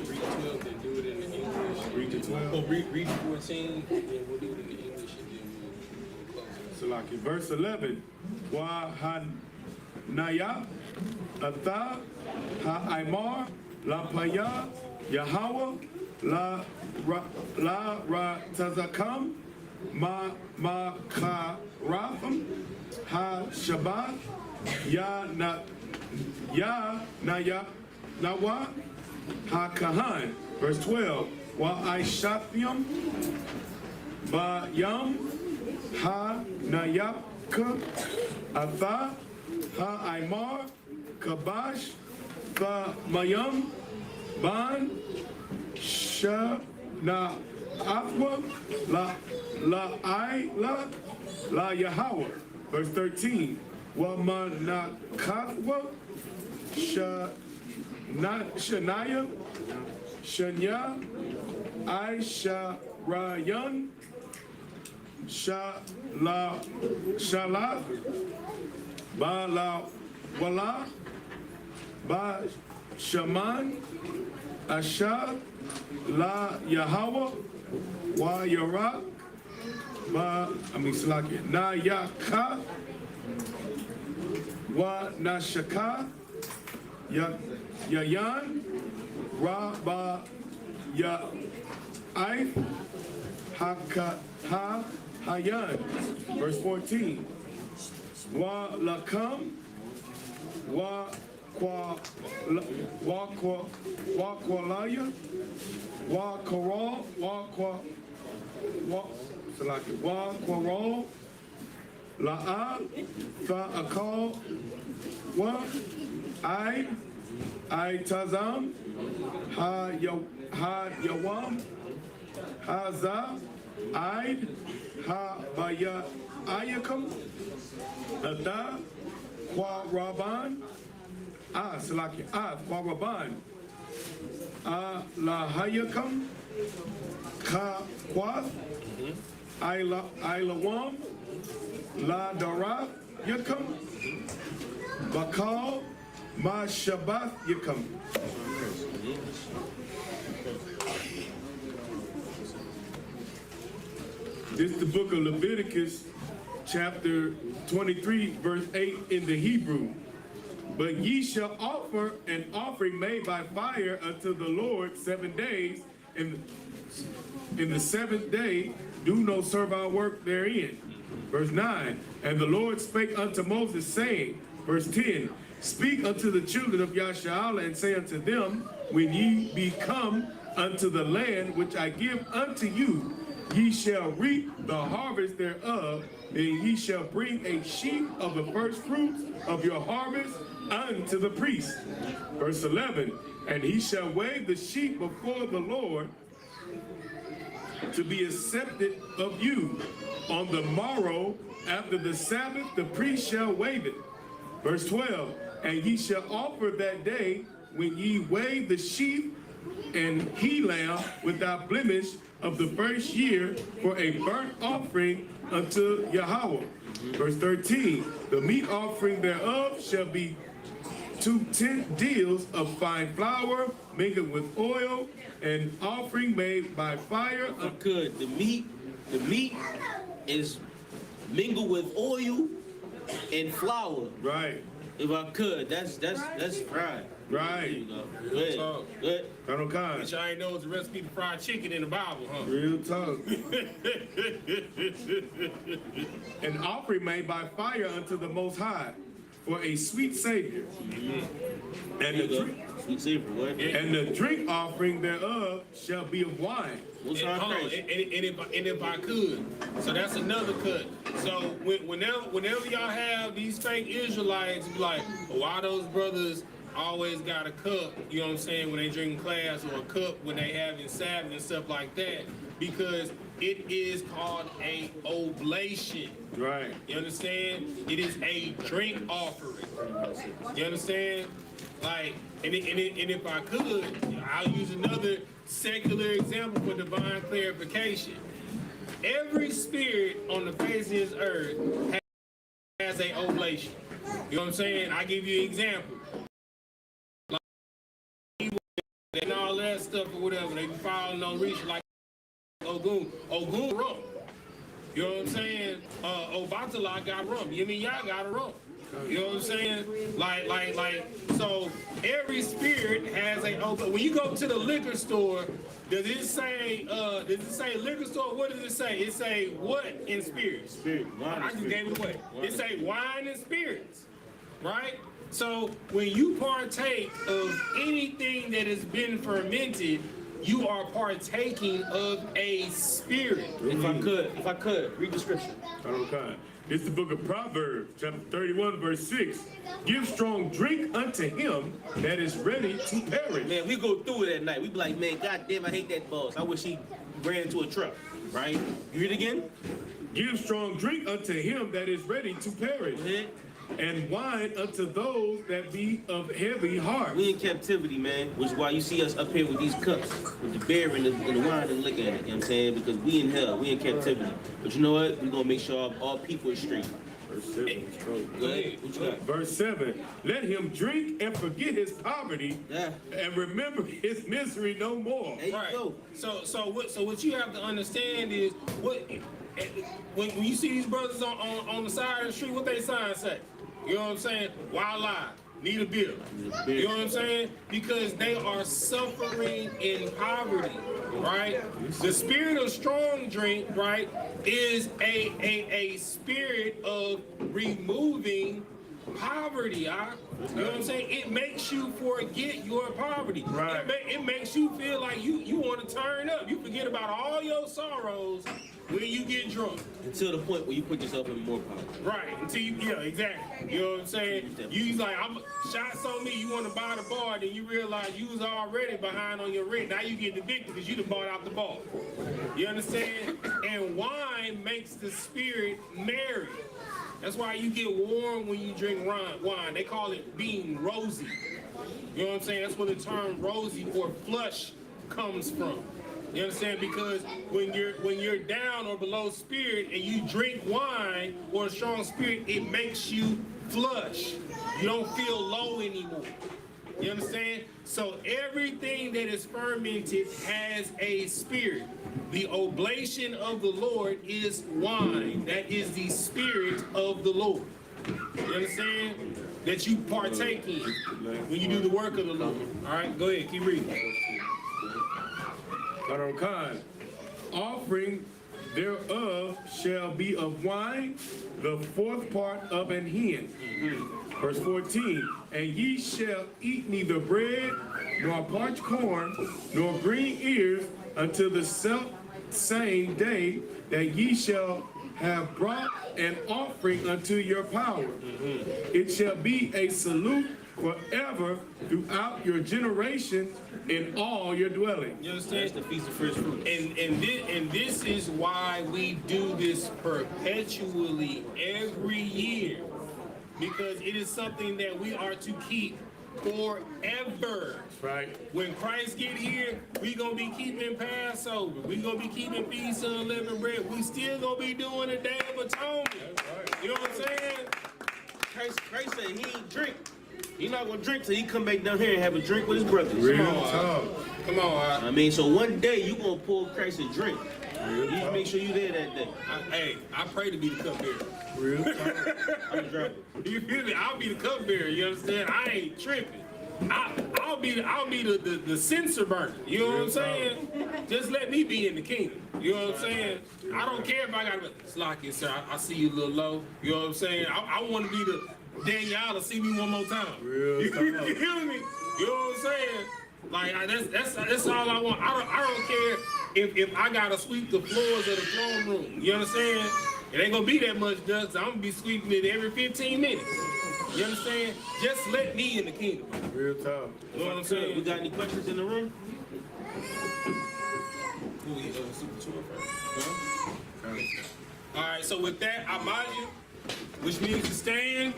read 12 and do it in the English. Read to 12. Oh, read 14 and then we'll do it in the English and then we'll close. So like in verse 11, Wahanaya, Atha, Ha'imar, La Paya, Yahweh, La Ra Tazakam, Ma Karafim, Ha Shabbat, Ya Naya Nawa, Ha Kahan. Verse 12, Wa I.S.U.P.K, Ba Yam, Ha Nayapka, Atha, Ha Imar, Kabash, Fa Mayam, Ban, Sha Na Afwa, La Yahweh. Verse 13, Wa Manakatwa, Shania, Shanya, Aisharayan, Shala, Ba La Wala, Ba Shaman, Asha, La Yahweh, Wa Yarak, Na Yaka, Wa Nashaka, Yayan, Ra Ba Ya I Haka Ha Hayan. Verse 14. Wa Lakam, Wa Kwalaya, Wa Koral, Wa Koral, La'a, Fa Akal, Wa I Tazam, Ha Yawam, Ha Za, Aid, Ha Baya Ayakam, Ada, Kwa Raban, Salaki, Kwa Raban, La Hayakam, Ka Kwath, Ilawam, La Dara Yakam, Bakal, Ma Shabbat Yakam. This is the book of Leviticus, chapter 23, verse 8 in the Hebrew. But ye shall offer an offering made by fire unto the Lord 7 days. In the seventh day, do no servile work therein. Verse 9, and the Lord spake unto Moses, saying, verse 10, speak unto the children of Yasharahla, and say unto them, when ye be come unto the land which I give unto you, ye shall reap the harvest thereof, and ye shall bring a sheaf of the first fruits of your harvest unto the priest. Verse 11, and he shall wave the sheep before the Lord to be accepted of you. On the morrow after the Sabbath, the priest shall wave it. Verse 12, and ye shall offer that day when ye wave the sheep and he lamb without blemish of the first year for a burnt offering unto Yahweh. Verse 13, the meat offering thereof shall be 2 tenth deals of fine flour mingled with oil, and offering made by fire. Good. The meat is mingled with oil and flour. Right. If I could, that's fried. Right. There you go. Good. Good. Colonel Khan. Which I ain't know it's a recipe for fried chicken in the Bible, huh? Real talk. An offering made by fire unto the Most High. for a sweet savior. And the drink, Sweet savor, what? and the drink offering thereof shall be of wine. What's And, our hold on, praise? and if I could, so that's another cut. So whenever y'all have these fake Israelites, be like, why those brothers always got a cup, you know what I'm saying, when they drinking class, or a cup when they having Sabbath and stuff like that, because it is called a oblation. Right. You understand? It is a drink offering. You understand? Like, and if I could, I'll use another secular example for divine clarification. Every spirit on the face of this earth has a oblation. You know what I'm saying? I give you an example. Like, and all that stuff or whatever, they be following no reach like Ogun rum. You know what I'm saying? Obatala got rum. You mean y'all got a rum. You know what I'm saying? Like, so every spirit has a, when you go to the liquor store, does it say liquor store? What does it say? It say what in spirits? Spirit, wine I and just spirit. gave it away. It say wine and spirits, right? So when you partake of anything that has been fermented, you are partaking of a spirit. If I could, read the scripture. Okay. It's the book of Proverbs, chapter 31, verse 6. Give strong drink unto him that is ready to perish. Man, we go through it at night. We be like, man, goddamn, I hate that boss. I wish he ran into a truck, right? You read it again? Give strong drink unto him that is ready to perish, and wine unto those that be of heavy heart. We in captivity, man, which is why you see us up here with these cups, with the beer and the wine and liquor in it, you know what I'm saying? Because we in hell, we in captivity. But you know what? We're going to make sure all people are straight. Verse 7. Go ahead. What you got? Verse 7. Let him drink and forget his poverty, Yeah. and remember his misery no more. There you Right. go. So what you have to understand is when you see these brothers on the side of the street, what they sign say? You know what I'm saying? Why lie? Need a beer. You know what I'm saying? Because they are suffering in poverty, right? The spirit of strong drink, right, is a spirit of removing poverty. You know what I'm saying? It makes you forget your poverty. Right. It makes you feel like you want to turn up. You forget about all your sorrows when you get drunk. Until the point where you put yourself in more power. Right, until you, yeah, exactly. You know what I'm saying? You like, shots on me, you want to buy the bar, then you realize you was already behind on your rent. Now you get evicted because you done bought out the bar. You understand? And wine makes the spirit merry. That's why you get warm when you drink wine. They call it being rosy. You know what I'm saying? That's where the term rosy or flush comes from. You understand? Because when you're down or below spirit and you drink wine or a strong spirit, it makes you flush. You don't feel low anymore. You understand? So everything that is fermented has a spirit. The oblation of the Lord is wine. That is the spirit of the Lord. You understand? That you partake in when you do the work of the Lord. All right, go ahead, keep reading. Offering thereof shall be of wine, the fourth part of an hin. Verse 14, and ye shall eat neither bread, nor parched corn, nor green ears, until the same day that ye shall have brought an offering unto your power. It shall be a salute forever throughout your generations in all your dwellings. You understand? That's the feast of first fruits. And this is why we do this perpetually every year, because it is something that we are to keep forever. Right. When Christ get here, we gonna be keeping Passover. We gonna be keeping Feast of Unleavened Bread. We still gonna be doing the Day of Atonement. You know what I'm saying? Christ said he ain't drink. He not gonna drink till he come back down here and have a drink with his brothers. Come on, I mean, so one day you gonna pull Christ a drink. You just make sure you there that day. Hey, I pray to be the cupbearer. I'm drunk. You feel me? I'll be the cupbearer. You understand? I ain't tripping. I'll be the censor burner. You know what I'm saying? Just let me be in the kingdom. You know what I'm saying? I don't care if I got to slack it, sir. I see you a little low. You know what I'm saying? I want to be then y'all will see me one more time. Real You talk. feel me? You know what I'm saying? Like that's all I want. I don't care if I gotta sweep the floors of the throne room. You understand? It ain't gonna be that much dust. I'm gonna be sweeping it every 15 minutes. You understand? Just let me in the kingdom. Real talk. You know what I'm saying? We got any questions in the room? Who we super tour first? Huh? All right. So with that, I mind you, which means to stand.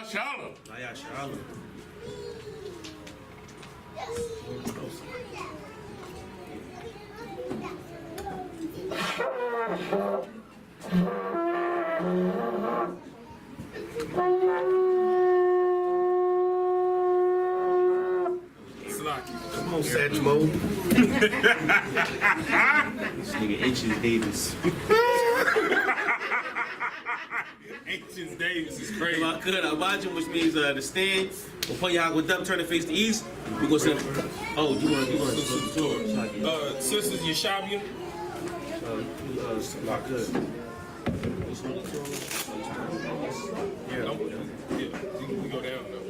Shalom. Shalom. Come on, Satchmo. This nigga H.S. Davis. H.S. Davis is crazy. If I could, imagine, which means the stand. We'll put y'all with them, turn to face the east. We go send. Oh, you want to tour? Sisters Yashabia. Not good. Yeah, we go down though.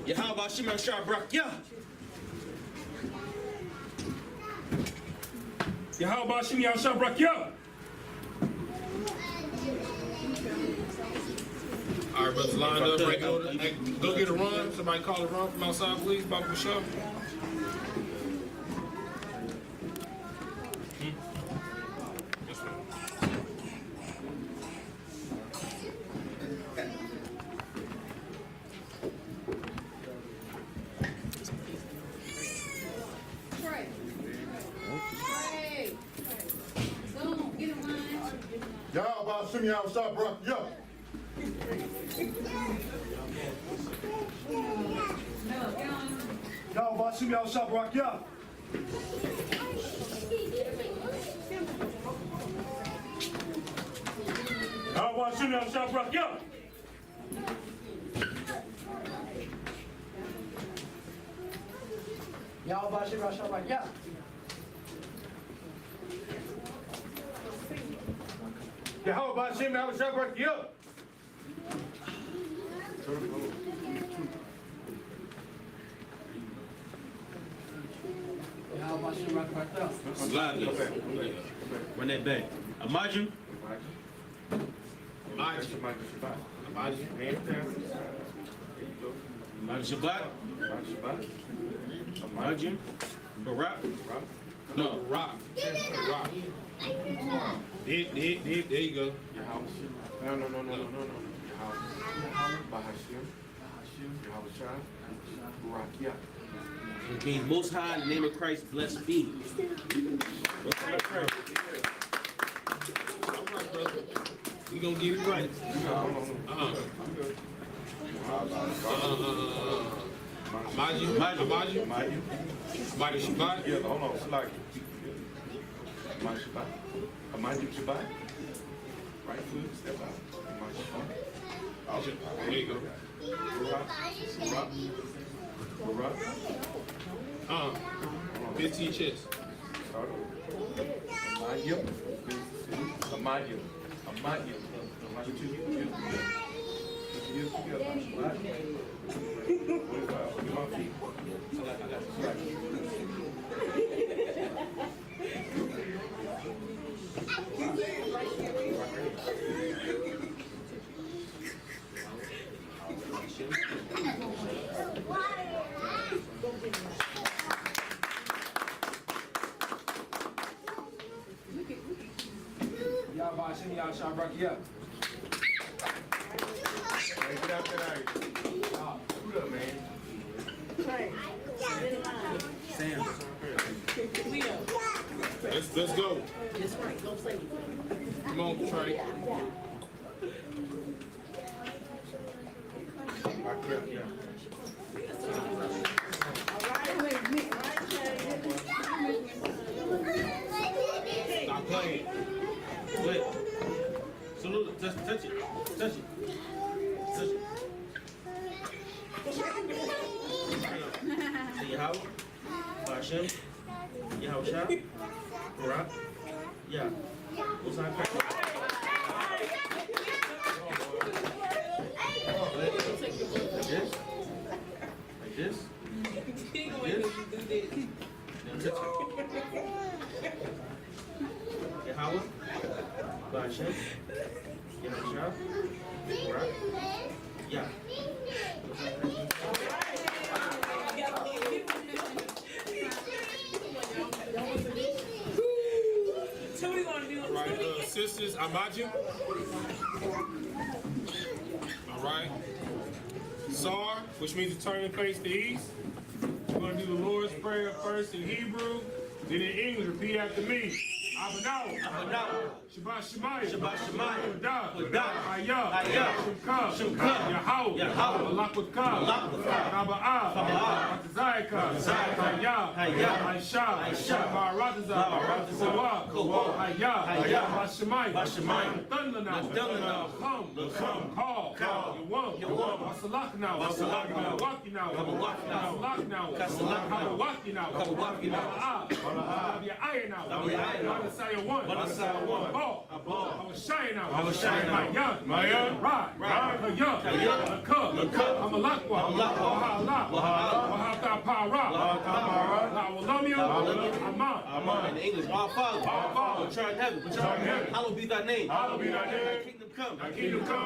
Yahweh Shimon Shabrak, yeah. Yahweh Shimon Shabrak, yeah. All right, brothers, lined up, break order. Hey, go get a run. Somebody call a run from outside, please. Baba Michelle. Y'all Shimmy out shop, bro. Yo. Y'all Shimmy out shop, rock, yo. Y'all Shimmy out shop, rock, yo. Y'all Shimmy out shop, rock, yo. Yahweh Hashem, Yahweh Shabbat, yo. Yahweh Shimmy out shop, rock, yo. Slide this. Run that back. Imagine. Imagine Shabbat. Imagine. Barak. No, rock. Rock. There you go. No. It means most high in the name of Christ, blessed be. We gonna get it right. Imagine. Body Shabbat. Yeah, hold on, Slack. Imagine Shabbat. Imagine Shabbat. Right foot, step out. Imagine Shabbat. There you go. Barak. 15 chest. Imagine. Put your heels together. Slack. 45. Look at my feet. I got slack. Yeah. Hey, get out that ice. Scoot up, man. Sam. Let's go. That's right. Don't say it. Come on, Trey. Stop playing. Wait. Salute. Touch it. Touch it. Touch it. Say Yahweh. Y.A.H.N. Yahweh. Barak. Yeah. What's on crack? Like this. Like this. Yahweh. Y.A.H.N. Yahweh. Barak. Yeah. All right, sisters, Amaju. All right. Sar, which means to turn and face the east. We're going to do the Lord's Prayer first in Hebrew, then in English. Repeat after me. Abanaw. Shabbat Shemayim. Shabbat Shemayim. Wadah. I.S.U.P.K. Yahweh. LUFKIN. Kaba'ah. Atazayka. I.S.U.P.K. Kawah. Shemayim. Thundernow. Call. Yawam. Wasalaknow. Messiah one. I was shining out. My young. Right. I'm a lakwa. In English, our Father, which art in heaven, hallowed be thy name. Thy kingdom come.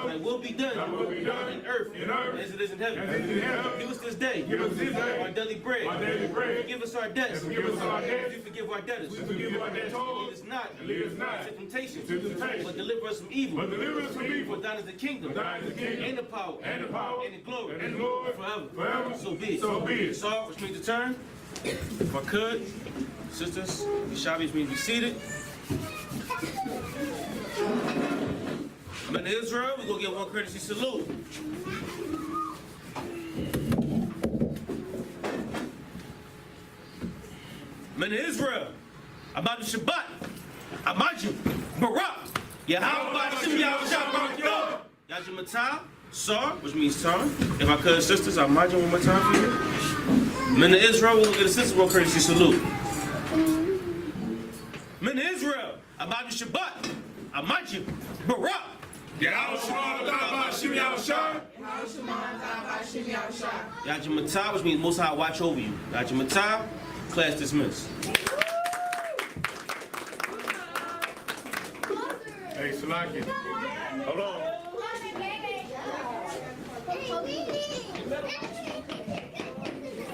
Thy will be done. In earth, as it is in heaven. Give us this day our daily bread. Forgive us our debts. We forgive our debtors. Lead us not into temptation, but deliver us from evil. For thine is the kingdom, and the power, and the glory, forever. So be it. So, which means to turn. If I could, sisters, Shabi, which means be seated. Men of Israel, we're going to get one courtesy salute. Men of Israel, about the Shabbat, I.S.U.P.K, Barak, Y.A.H.N. Yajimata, Sar, which means turn. If I could, sisters, I.S.U.P.K one more time for you. Men of Israel, we're going to get a sister one courtesy salute. Men of Israel, about the Shabbat, I.S.U.P.K, Barak, Yajimata, which means Most High watch over you. Yajimata, class dismissed. Hey, Salaki. Hold on.